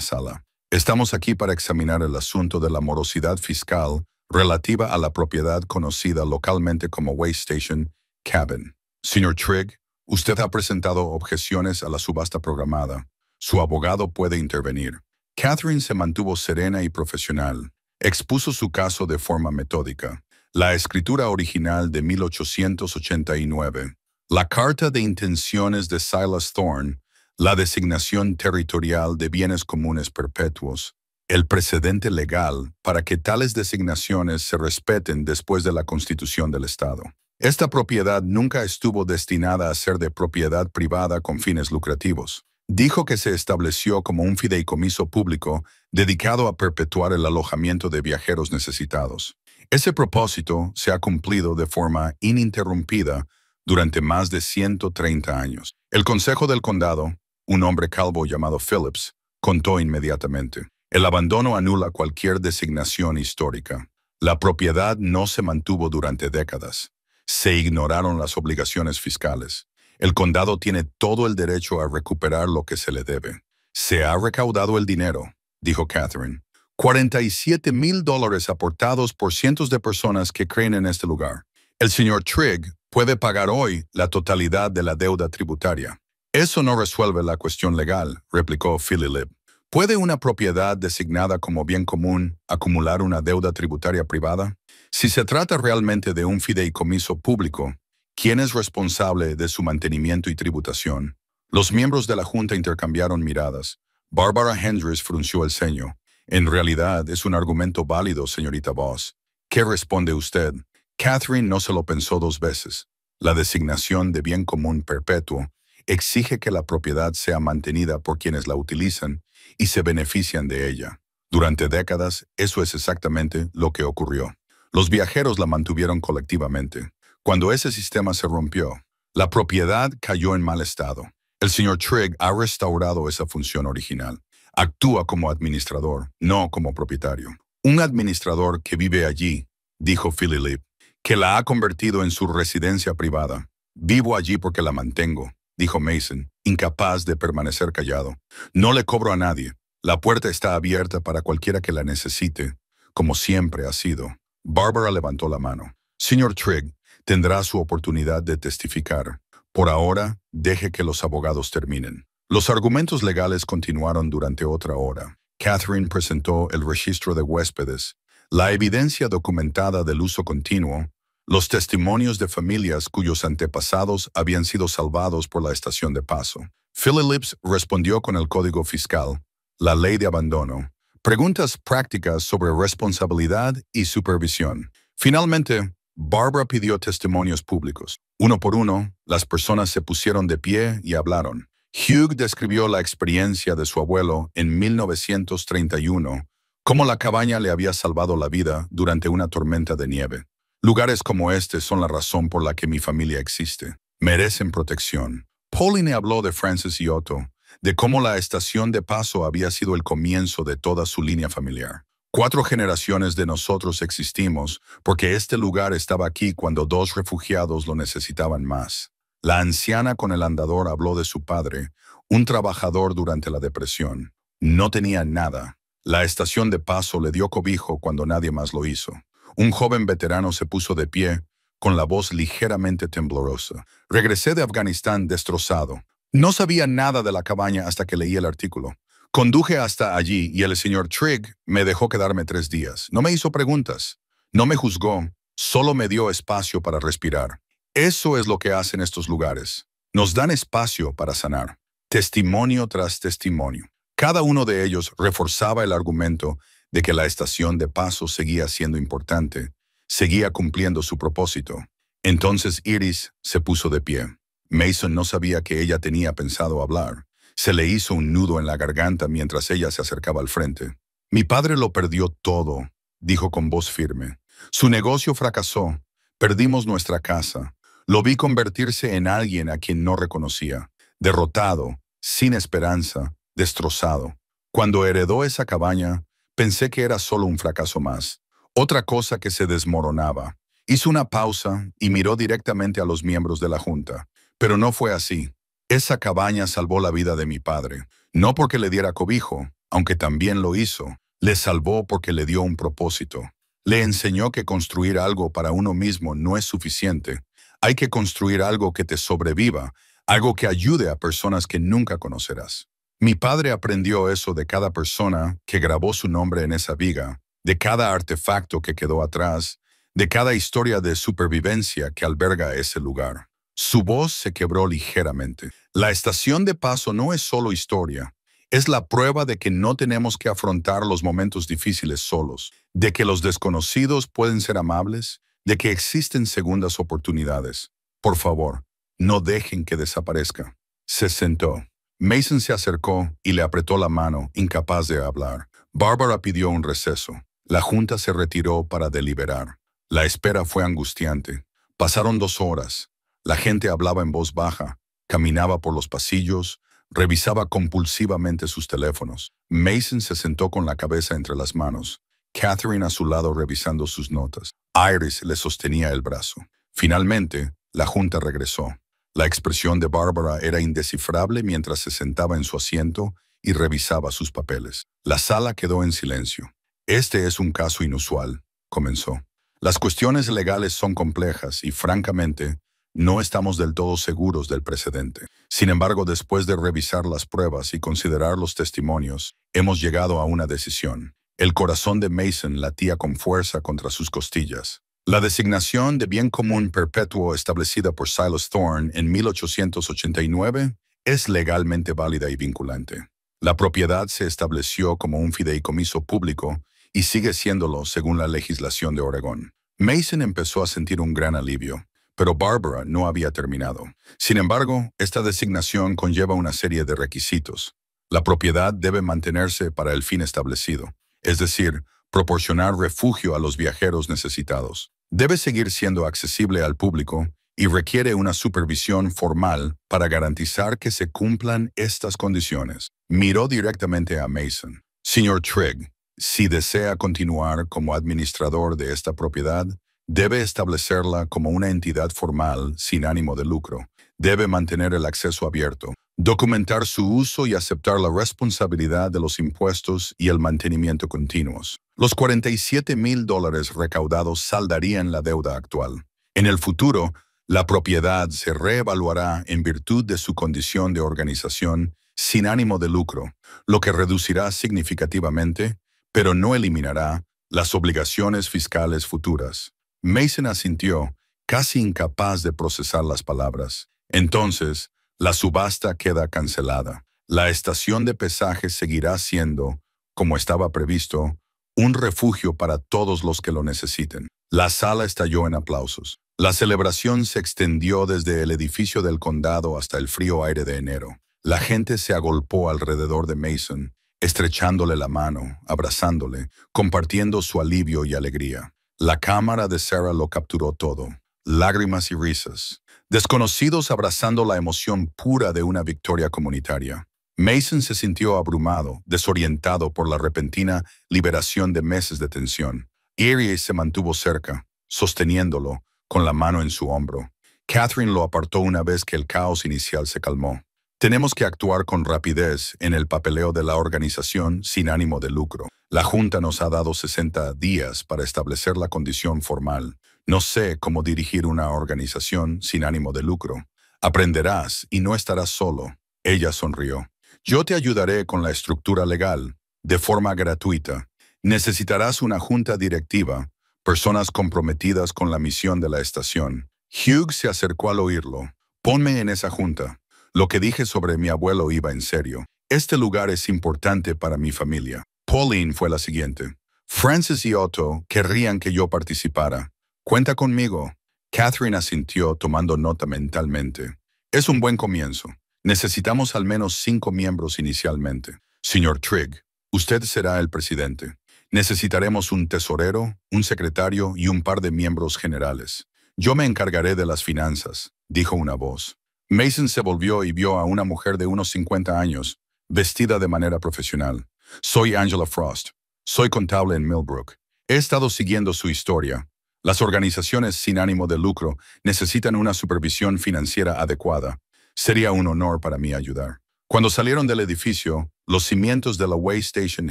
sala. Estamos aquí para examinar el asunto de la morosidad fiscal relativa a la propiedad conocida localmente como Waystation Cabin. Señor Trigg, usted ha presentado objeciones a la subasta programada. Su abogado puede intervenir. Catherine se mantuvo serena y profesional. Expuso su caso de forma metódica. La escritura original de 1889, la carta de intenciones de Silas Thorne, la designación territorial de bienes comunes perpetuos, el precedente legal para que tales designaciones se respeten después de la Constitución del Estado. Esta propiedad nunca estuvo destinada a ser de propiedad privada con fines lucrativos. Dijo que se estableció como un fideicomiso público dedicado a perpetuar el alojamiento de viajeros necesitados. Ese propósito se ha cumplido de forma ininterrumpida durante más de 130 años. El Consejo del Condado, un hombre calvo llamado Phillips, contó inmediatamente. El abandono anula cualquier designación histórica. La propiedad no se mantuvo durante décadas. Se ignoraron las obligaciones fiscales. El condado tiene todo el derecho a recuperar lo que se le debe. Se ha recaudado el dinero, dijo Catherine. $47,000 aportados por cientos de personas que creen en este lugar. El señor Trigg puede pagar hoy la totalidad de la deuda tributaria. Eso no resuelve la cuestión legal, replicó Philly Lip. ¿Puede una propiedad designada como bien común acumular una deuda tributaria privada? Si se trata realmente de un fideicomiso público, ¿quién es responsable de su mantenimiento y tributación? Los miembros de la Junta intercambiaron miradas. Barbara Hendricks frunció el ceño. En realidad, es un argumento válido, señorita Voss. ¿Qué responde usted? Catherine no se lo pensó dos veces. La designación de bien común perpetuo exige que la propiedad sea mantenida por quienes la utilizan y se benefician de ella. Durante décadas, eso es exactamente lo que ocurrió. Los viajeros la mantuvieron colectivamente. Cuando ese sistema se rompió, la propiedad cayó en mal estado. El señor Trigg ha restaurado esa función original. Actúa como administrador, no como propietario. Un administrador que vive allí, dijo Philip, que la ha convertido en su residencia privada. Vivo allí porque la mantengo, dijo Mason, incapaz de permanecer callado. No le cobro a nadie. La puerta está abierta para cualquiera que la necesite, como siempre ha sido. Barbara levantó la mano. Señor Trigg, tendrá su oportunidad de testificar. Por ahora, deje que los abogados terminen. Los argumentos legales continuaron durante otra hora. Catherine presentó el registro de huéspedes, la evidencia documentada del uso continuo, los testimonios de familias cuyos antepasados habían sido salvados por la estación de paso. Phillips respondió con el código fiscal, la ley de abandono, preguntas prácticas sobre responsabilidad y supervisión. Finalmente, Barbara pidió testimonios públicos. Uno por uno, las personas se pusieron de pie y hablaron. Hugh describió la experiencia de su abuelo en 1931, cómo la cabaña le había salvado la vida durante una tormenta de nieve. Lugares como este son la razón por la que mi familia existe. Merecen protección. Pauline habló de Francis y Otto, de cómo la estación de paso había sido el comienzo de toda su línea familiar. 4 generaciones de nosotros existimos porque este lugar estaba aquí cuando 2 refugiados lo necesitaban más. La anciana con el andador habló de su padre, un trabajador durante la depresión. No tenía nada. La estación de paso le dio cobijo cuando nadie más lo hizo. Un joven veterano se puso de pie, con la voz ligeramente temblorosa. Regresé de Afganistán destrozado. No sabía nada de la cabaña hasta que leí el artículo. Conduje hasta allí y el señor Trigg me dejó quedarme 3 días. No me hizo preguntas. No me juzgó. Solo me dio espacio para respirar. Eso es lo que hacen estos lugares. Nos dan espacio para sanar. Testimonio tras testimonio. Cada uno de ellos reforzaba el argumento de que la estación de paso seguía siendo importante, seguía cumpliendo su propósito. Entonces Iris se puso de pie. Mason no sabía que ella tenía pensado hablar. Se le hizo un nudo en la garganta mientras ella se acercaba al frente. Mi padre lo perdió todo, dijo con voz firme. Su negocio fracasó. Perdimos nuestra casa. Lo vi convertirse en alguien a quien no reconocía. Derrotado, sin esperanza, destrozado. Cuando heredó esa cabaña, pensé que era solo un fracaso más. Otra cosa que se desmoronaba. Hizo una pausa y miró directamente a los miembros de la Junta. Pero no fue así. Esa cabaña salvó la vida de mi padre. No porque le diera cobijo, aunque también lo hizo. Le salvó porque le dio un propósito. Le enseñó que construir algo para uno mismo no es suficiente. Hay que construir algo que te sobreviva, algo que ayude a personas que nunca conocerás. Mi padre aprendió eso de cada persona que grabó su nombre en esa viga, de cada artefacto que quedó atrás, de cada historia de supervivencia que alberga ese lugar. Su voz se quebró ligeramente. La estación de paso no es solo historia. Es la prueba de que no tenemos que afrontar los momentos difíciles solos, de que los desconocidos pueden ser amables, de que existen segundas oportunidades. Por favor, no dejen que desaparezca. Se sentó. Mason se acercó y le apretó la mano, incapaz de hablar. Barbara pidió un receso. La Junta se retiró para deliberar. La espera fue angustiante. Pasaron 2 horas. La gente hablaba en voz baja, caminaba por los pasillos, revisaba compulsivamente sus teléfonos. Mason se sentó con la cabeza entre las manos. Catherine a su lado revisando sus notas. Iris le sostenía el brazo. Finalmente, la Junta regresó. La expresión de Barbara era indescifrable mientras se sentaba en su asiento y revisaba sus papeles. La sala quedó en silencio. Este es un caso inusual, comenzó. Las cuestiones legales son complejas y, francamente, No estamos del todo seguros del precedente. Sin embargo, después de revisar las pruebas y considerar los testimonios, hemos llegado a una decisión. El corazón de Mason latía con fuerza contra sus costillas. La designación de bien común perpetuo establecida por Silas Thorne en 1889 es legalmente válida y vinculante. La propiedad se estableció como un fideicomiso público y sigue siéndolo según la legislación de Oregón. Mason empezó a sentir un gran alivio, pero Barbara no había terminado. Sin embargo, esta designación conlleva una serie de requisitos. La propiedad debe mantenerse para el fin establecido, es decir, proporcionar refugio a los viajeros necesitados. Debe seguir siendo accesible al público y requiere una supervisión formal para garantizar que se cumplan estas condiciones. Miró directamente a Mason. Señor Trigg, si desea continuar como administrador de esta propiedad, debe establecerla como una entidad formal sin ánimo de lucro. Debe mantener el acceso abierto, documentar su uso y aceptar la responsabilidad de los impuestos y el mantenimiento continuos. Los $47,000 recaudados saldarían la deuda actual. En el futuro, la propiedad se reevaluará en virtud de su condición de organización sin ánimo de lucro, lo que reducirá significativamente, pero no eliminará, las obligaciones fiscales futuras. Mason asintió, casi incapaz de procesar las palabras. Entonces, la subasta queda cancelada. La estación de pesaje seguirá siendo, como estaba previsto, un refugio para todos los que lo necesiten. La sala estalló en aplausos. La celebración se extendió desde el edificio del condado hasta el frío aire de enero. La gente se agolpó alrededor de Mason, estrechándole la mano, abrazándole, compartiendo su alivio y alegría. La cámara de Sarah lo capturó todo. Lágrimas y risas. Desconocidos abrazando la emoción pura de una victoria comunitaria. Mason se sintió abrumado, desorientado por la repentina liberación de meses de tensión. Erie se mantuvo cerca, sosteniéndolo, con la mano en su hombro. Catherine lo apartó una vez que el caos inicial se calmó. Tenemos que actuar con rapidez en el papeleo de la organización sin ánimo de lucro. La Junta nos ha dado 60 días para establecer la condición formal. No sé cómo dirigir una organización sin ánimo de lucro. Aprenderás y no estarás solo. Ella sonrió. Yo te ayudaré con la estructura legal, de forma gratuita. Necesitarás una junta directiva, personas comprometidas con la misión de la estación. Hugh se acercó al oírlo. Ponme en esa junta. Lo que dije sobre mi abuelo iba en serio. Este lugar es importante para mi familia. Pauline fue la siguiente. Francis y Otto querrían que yo participara. Cuenta conmigo. Catherine asintió tomando nota mentalmente. Es un buen comienzo. Necesitamos al menos 5 miembros inicialmente. Señor Trigg, usted será el presidente. Necesitaremos un tesorero, un secretario y un par de miembros generales. Yo me encargaré de las finanzas, dijo una voz. Mason se volvió y vio a una mujer de unos 50 años, vestida de manera profesional. Soy Angela Frost. Soy contable en Millbrook. He estado siguiendo su historia. Las organizaciones sin ánimo de lucro necesitan una supervisión financiera adecuada. Sería un honor para mí ayudar. Cuando salieron del edificio, los cimientos de la Way Station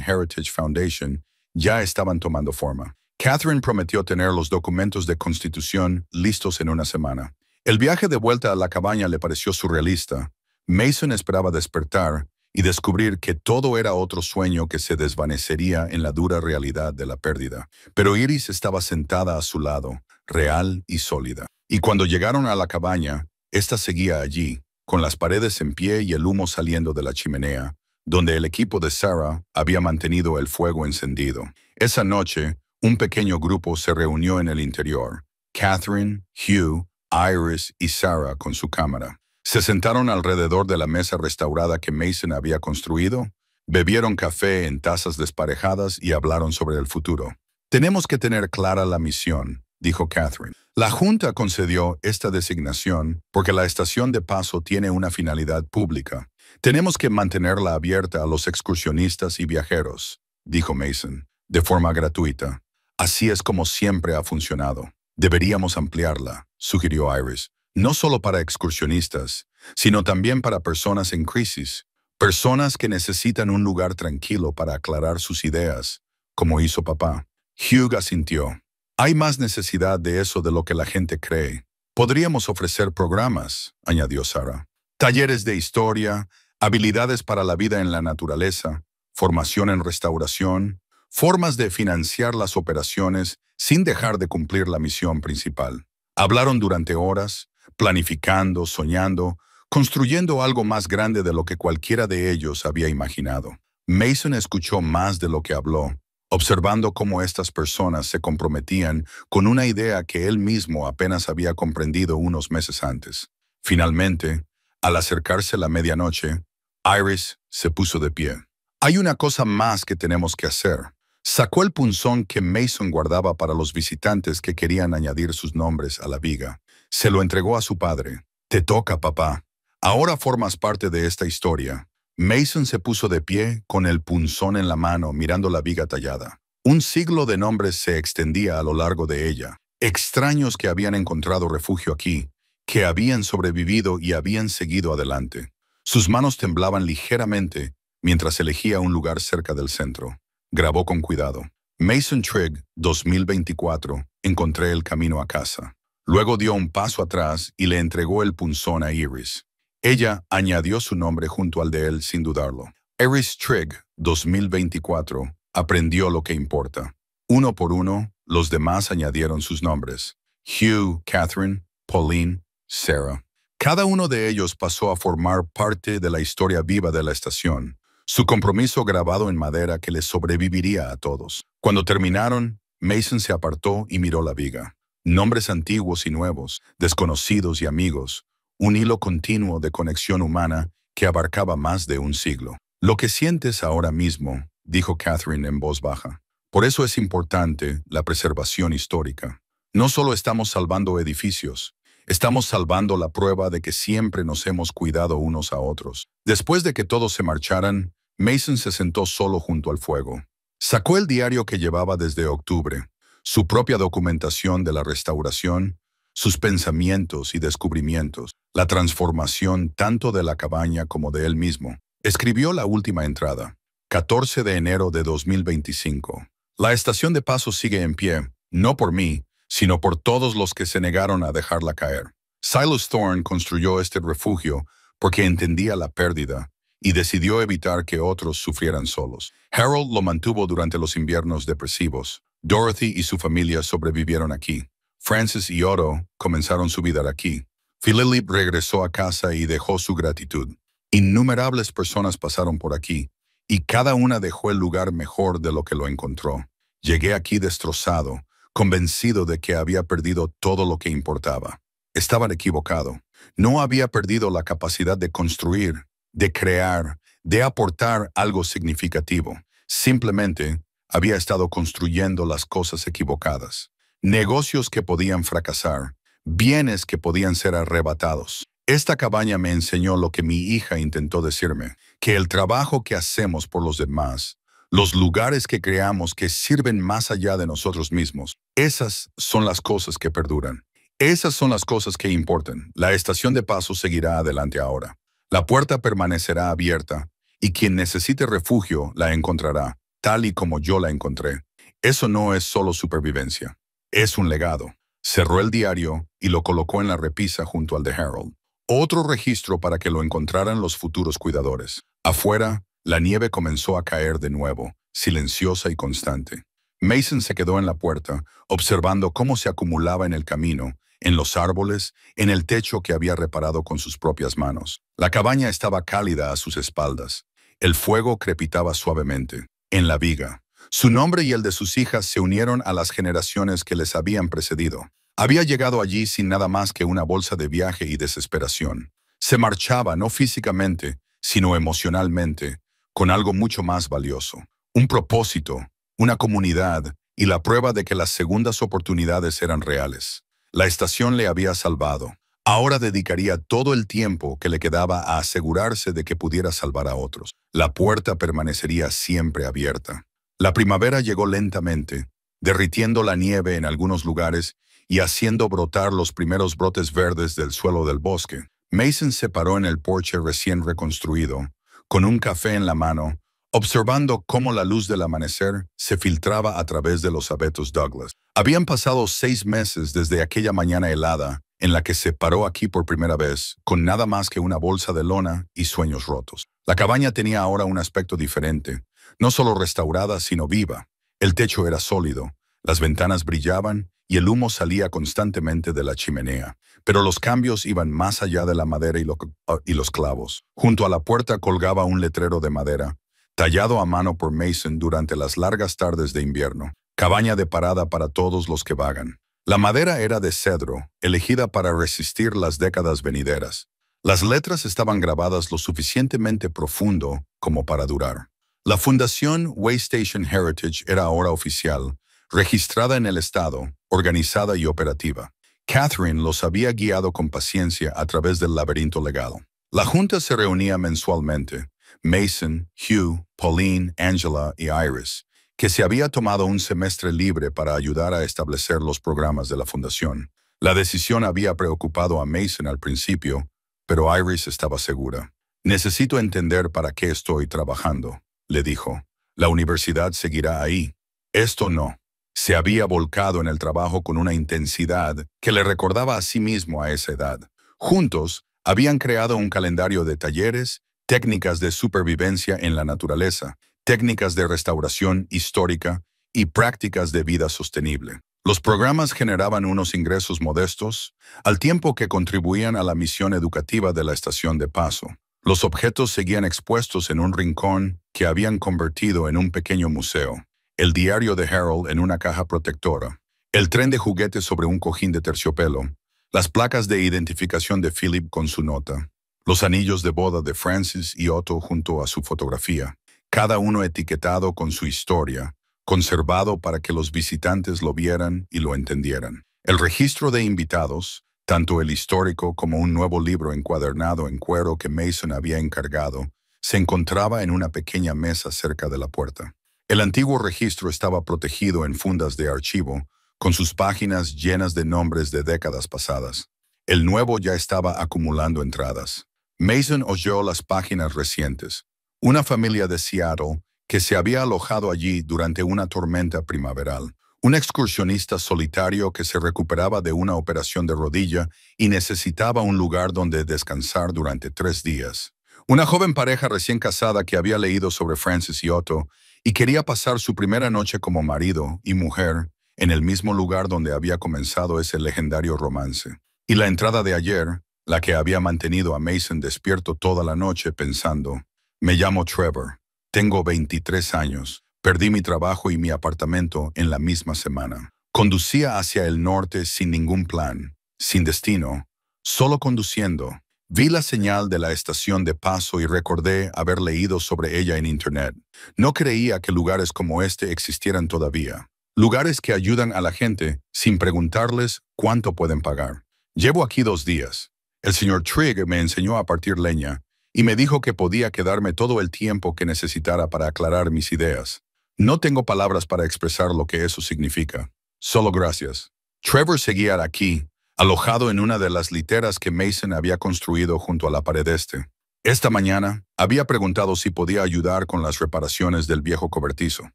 Heritage Foundation ya estaban tomando forma. Catherine prometió tener los documentos de constitución listos en una semana. El viaje de vuelta a la cabaña le pareció surrealista. Mason esperaba despertar y descubrir que todo era otro sueño que se desvanecería en la dura realidad de la pérdida. Pero Iris estaba sentada a su lado, real y sólida. Y cuando llegaron a la cabaña, ésta seguía allí, con las paredes en pie y el humo saliendo de la chimenea, donde el equipo de Sarah había mantenido el fuego encendido. Esa noche, un pequeño grupo se reunió en el interior. Catherine, Hugh, Iris y Sarah con su cámara. Se sentaron alrededor de la mesa restaurada que Mason había construido, bebieron café en tazas desparejadas y hablaron sobre el futuro. Tenemos que tener clara la misión, dijo Catherine. La Junta concedió esta designación porque la estación de paso tiene una finalidad pública. Tenemos que mantenerla abierta a los excursionistas y viajeros, dijo Mason, de forma gratuita. Así es como siempre ha funcionado. Deberíamos ampliarla, sugirió Iris, no solo para excursionistas, sino también para personas en crisis, personas que necesitan un lugar tranquilo para aclarar sus ideas, como hizo papá. Hugh asintió. Hay más necesidad de eso de lo que la gente cree. Podríamos ofrecer programas, añadió Sarah. Talleres de historia, habilidades para la vida en la naturaleza, formación en restauración, formas de financiar las operaciones sin dejar de cumplir la misión principal. Hablaron durante horas, planificando, soñando, construyendo algo más grande de lo que cualquiera de ellos había imaginado. Mason escuchó más de lo que habló, observando cómo estas personas se comprometían con una idea que él mismo apenas había comprendido unos meses antes. Finalmente, al acercarse la medianoche, Iris se puso de pie. Hay una cosa más que tenemos que hacer. Sacó el punzón que Mason guardaba para los visitantes que querían añadir sus nombres a la viga. Se lo entregó a su padre. Te toca, papá. Ahora formas parte de esta historia. Mason se puso de pie con el punzón en la mano mirando la viga tallada. Un siglo de nombres se extendía a lo largo de ella. Extraños que habían encontrado refugio aquí, que habían sobrevivido y habían seguido adelante. Sus manos temblaban ligeramente mientras elegía un lugar cerca del centro. Grabó con cuidado. Mason Trigg, 2024, encontré el camino a casa. Luego dio un paso atrás y le entregó el punzón a Iris. Ella añadió su nombre junto al de él sin dudarlo. Iris Trigg, 2024, aprendió lo que importa. Uno por uno, los demás añadieron sus nombres. Hugh, Catherine, Pauline, Sarah. Cada uno de ellos pasó a formar parte de la historia viva de la estación. Su compromiso grabado en madera que les sobreviviría a todos. Cuando terminaron, Mason se apartó y miró la viga. Nombres antiguos y nuevos, desconocidos y amigos, un hilo continuo de conexión humana que abarcaba más de un siglo. Lo que sientes ahora mismo, dijo Catherine en voz baja. Por eso es importante la preservación histórica. No solo estamos salvando edificios, estamos salvando la prueba de que siempre nos hemos cuidado unos a otros. Después de que todos se marcharan, Mason se sentó solo junto al fuego. Sacó el diario que llevaba desde octubre, su propia documentación de la restauración, sus pensamientos y descubrimientos, la transformación tanto de la cabaña como de él mismo. Escribió la última entrada, 14 de enero de 2025. La estación de paso sigue en pie, no por mí, sino por todos los que se negaron a dejarla caer. Silas Thorne construyó este refugio porque entendía la pérdida y decidió evitar que otros sufrieran solos. Harold lo mantuvo durante los inviernos depresivos. Dorothy y su familia sobrevivieron aquí. Francis y Otto comenzaron su vida aquí. Philip regresó a casa y dejó su gratitud. Innumerables personas pasaron por aquí, y cada una dejó el lugar mejor de lo que lo encontró. Llegué aquí destrozado, convencido de que había perdido todo lo que importaba. Estaban equivocado. No había perdido la capacidad de construir, de crear, de aportar algo significativo. Simplemente había estado construyendo las cosas equivocadas. Negocios que podían fracasar, bienes que podían ser arrebatados. Esta cabaña me enseñó lo que mi hija intentó decirme, que el trabajo que hacemos por los demás, los lugares que creamos que sirven más allá de nosotros mismos, esas son las cosas que perduran. Esas son las cosas que importan. La estación de paso seguirá adelante ahora. La puerta permanecerá abierta y quien necesite refugio la encontrará, tal y como yo la encontré. Eso no es solo supervivencia. Es un legado. Cerró el diario y lo colocó en la repisa junto al de Harold. Otro registro para que lo encontraran los futuros cuidadores. Afuera, la nieve comenzó a caer de nuevo, silenciosa y constante. Mason se quedó en la puerta, observando cómo se acumulaba en el camino, en los árboles, en el techo que había reparado con sus propias manos. La cabaña estaba cálida a sus espaldas. El fuego crepitaba suavemente. En la viga, su nombre y el de sus hijas se unieron a las generaciones que les habían precedido. Había llegado allí sin nada más que una bolsa de viaje y desesperación. Se marchaba no físicamente, sino emocionalmente, con algo mucho más valioso. Un propósito, una comunidad y la prueba de que las segundas oportunidades eran reales. La estación le había salvado. Ahora dedicaría todo el tiempo que le quedaba a asegurarse de que pudiera salvar a otros. La puerta permanecería siempre abierta. La primavera llegó lentamente, derritiendo la nieve en algunos lugares y haciendo brotar los primeros brotes verdes del suelo del bosque. Mason se paró en el porche recién reconstruido, con un café en la mano, observando cómo la luz del amanecer se filtraba a través de los abetos Douglas. Habían pasado 6 meses desde aquella mañana helada en la que se paró aquí por primera vez, con nada más que una bolsa de lona y sueños rotos. La cabaña tenía ahora un aspecto diferente, no solo restaurada, sino viva. El techo era sólido, las ventanas brillaban y el humo salía constantemente de la chimenea. Pero los cambios iban más allá de la madera y los clavos. Junto a la puerta colgaba un letrero de madera, tallado a mano por Mason durante las largas tardes de invierno. Cabaña de parada para todos los que vagan. La madera era de cedro, elegida para resistir las décadas venideras. Las letras estaban grabadas lo suficientemente profundo como para durar. La Fundación Waystation Heritage era ahora oficial, registrada en el estado, organizada y operativa. Catherine los había guiado con paciencia a través del laberinto legal. La junta se reunía mensualmente. Mason, Hugh, Pauline, Angela y Iris, que se había tomado un semestre libre para ayudar a establecer los programas de la fundación. La decisión había preocupado a Mason al principio, pero Iris estaba segura. «Necesito entender para qué estoy trabajando», le dijo. «La universidad seguirá ahí. Esto no». Se había volcado en el trabajo con una intensidad que le recordaba a sí mismo a esa edad. Juntos, habían creado un calendario de talleres, técnicas de supervivencia en la naturaleza, técnicas de restauración histórica y prácticas de vida sostenible. Los programas generaban unos ingresos modestos, al tiempo que contribuían a la misión educativa de la estación de paso. Los objetos seguían expuestos en un rincón que habían convertido en un pequeño museo. El diario de Harold en una caja protectora, el tren de juguetes sobre un cojín de terciopelo, las placas de identificación de Philip con su nota, los anillos de boda de Francis y Otto junto a su fotografía, cada uno etiquetado con su historia, conservado para que los visitantes lo vieran y lo entendieran. El registro de invitados, tanto el histórico como un nuevo libro encuadernado en cuero que Mason había encargado, se encontraba en una pequeña mesa cerca de la puerta. El antiguo registro estaba protegido en fundas de archivo, con sus páginas llenas de nombres de décadas pasadas. El nuevo ya estaba acumulando entradas. Mason oyó las páginas recientes. Una familia de Seattle que se había alojado allí durante una tormenta primaveral. Un excursionista solitario que se recuperaba de una operación de rodilla y necesitaba un lugar donde descansar durante 3 días. Una joven pareja recién casada que había leído sobre Francis y Otto y quería pasar su primera noche como marido y mujer en el mismo lugar donde había comenzado ese legendario romance. Y la entrada de ayer, la que había mantenido a Mason despierto toda la noche pensando: «Me llamo Trevor, tengo 23 años, perdí mi trabajo y mi apartamento en la misma semana. Conducía hacia el norte sin ningún plan, sin destino, solo conduciendo. Vi la señal de la estación de paso y recordé haber leído sobre ella en Internet. No creía que lugares como este existieran todavía. Lugares que ayudan a la gente sin preguntarles cuánto pueden pagar. Llevo aquí 2 días. El señor Trigg me enseñó a partir leña y me dijo que podía quedarme todo el tiempo que necesitara para aclarar mis ideas. No tengo palabras para expresar lo que eso significa. Solo gracias». Trevor seguía aquí, alojado en una de las literas que Mason había construido junto a la pared este. Esta mañana, había preguntado si podía ayudar con las reparaciones del viejo cobertizo.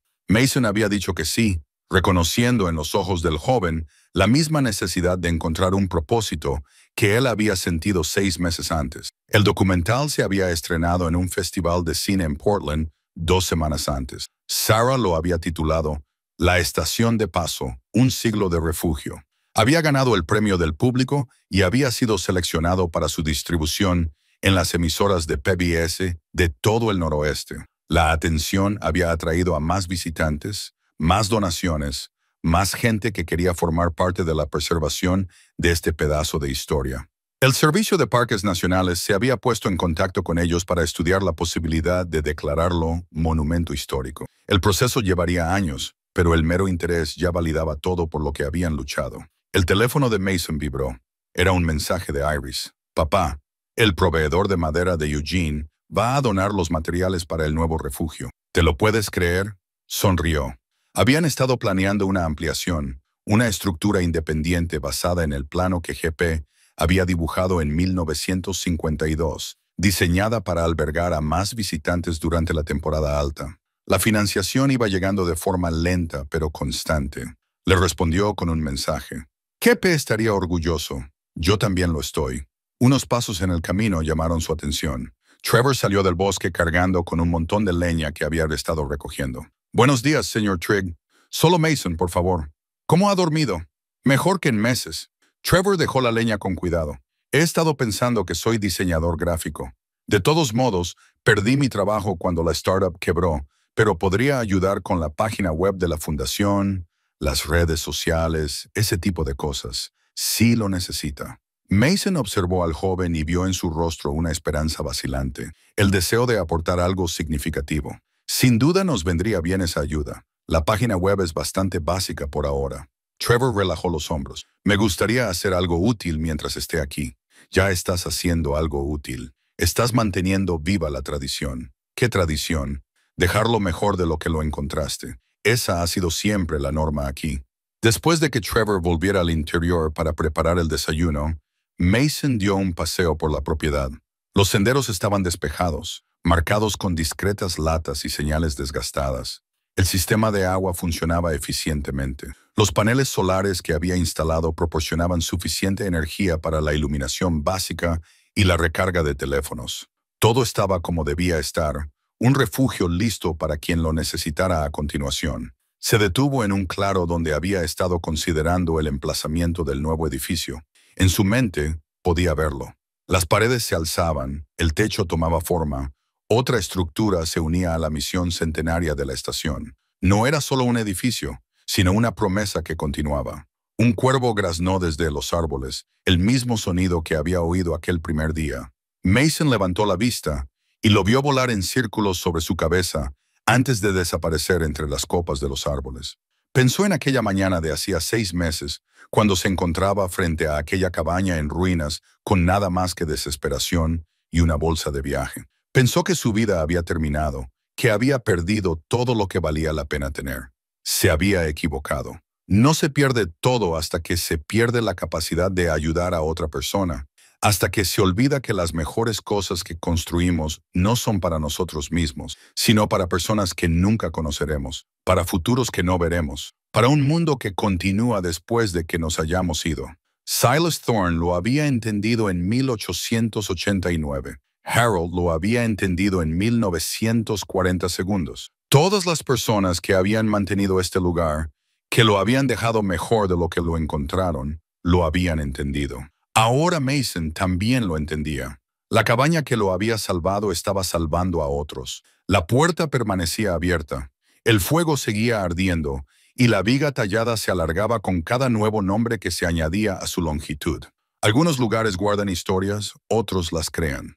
Mason había dicho que sí, reconociendo en los ojos del joven la misma necesidad de encontrar un propósito que él había sentido 6 meses antes. El documental se había estrenado en un festival de cine en Portland 2 semanas antes. Sarah lo había titulado La Estación de Paso, un siglo de refugio. Había ganado el premio del público y había sido seleccionado para su distribución en las emisoras de PBS de todo el noroeste. La atención había atraído a más visitantes, más donaciones, más gente que quería formar parte de la preservación de este pedazo de historia. El Servicio de Parques Nacionales se había puesto en contacto con ellos para estudiar la posibilidad de declararlo monumento histórico. El proceso llevaría años, pero el mero interés ya validaba todo por lo que habían luchado. El teléfono de Mason vibró. Era un mensaje de Iris. «Papá, el proveedor de madera de Eugene va a donar los materiales para el nuevo refugio. ¿Te lo puedes creer?». Sonrió. Habían estado planeando una ampliación, una estructura independiente basada en el plano que GP había dibujado en 1952, diseñada para albergar a más visitantes durante la temporada alta. La financiación iba llegando de forma lenta pero constante. Le respondió con un mensaje. Kepe estaría orgulloso. Yo también lo estoy. Unos pasos en el camino llamaron su atención. Trevor salió del bosque cargando con un montón de leña que había estado recogiendo. Buenos días, señor Trigg. Solo Mason, por favor. ¿Cómo ha dormido? Mejor que en meses. Trevor dejó la leña con cuidado. He estado pensando que soy diseñador gráfico. De todos modos, perdí mi trabajo cuando la startup quebró, pero podría ayudar con la página web de la fundación, las redes sociales, ese tipo de cosas. Sí lo necesita. Mason observó al joven y vio en su rostro una esperanza vacilante, el deseo de aportar algo significativo. Sin duda nos vendría bien esa ayuda. La página web es bastante básica por ahora. Trevor relajó los hombros. Me gustaría hacer algo útil mientras esté aquí. Ya estás haciendo algo útil. Estás manteniendo viva la tradición. ¿Qué tradición? Dejar lo mejor de lo que lo encontraste. Esa ha sido siempre la norma aquí. Después de que Trevor volviera al interior para preparar el desayuno, Mason dio un paseo por la propiedad. Los senderos estaban despejados, marcados con discretas latas y señales desgastadas. El sistema de agua funcionaba eficientemente. Los paneles solares que había instalado proporcionaban suficiente energía para la iluminación básica y la recarga de teléfonos. Todo estaba como debía estar, un refugio listo para quien lo necesitara a continuación. Se detuvo en un claro donde había estado considerando el emplazamiento del nuevo edificio. En su mente podía verlo. Las paredes se alzaban, el techo tomaba forma, otra estructura se unía a la misión centenaria de la estación. No era solo un edificio, sino una promesa que continuaba. Un cuervo graznó desde los árboles, el mismo sonido que había oído aquel primer día. Mason levantó la vista y lo vio volar en círculos sobre su cabeza antes de desaparecer entre las copas de los árboles. Pensó en aquella mañana de hacía 6 meses, cuando se encontraba frente a aquella cabaña en ruinas con nada más que desesperación y una bolsa de viaje. Pensó que su vida había terminado, que había perdido todo lo que valía la pena tener. Se había equivocado. No se pierde todo hasta que se pierde la capacidad de ayudar a otra persona, hasta que se olvida que las mejores cosas que construimos no son para nosotros mismos, sino para personas que nunca conoceremos, para futuros que no veremos, para un mundo que continúa después de que nos hayamos ido. Silas Thorne lo había entendido en 1889. Harold lo había entendido en 1940 segundos. Todas las personas que habían mantenido este lugar, que lo habían dejado mejor de lo que lo encontraron, lo habían entendido. Ahora Mason también lo entendía. La cabaña que lo había salvado estaba salvando a otros. La puerta permanecía abierta. El fuego seguía ardiendo y la viga tallada se alargaba con cada nuevo nombre que se añadía a su longitud. Algunos lugares guardan historias, otros las crean.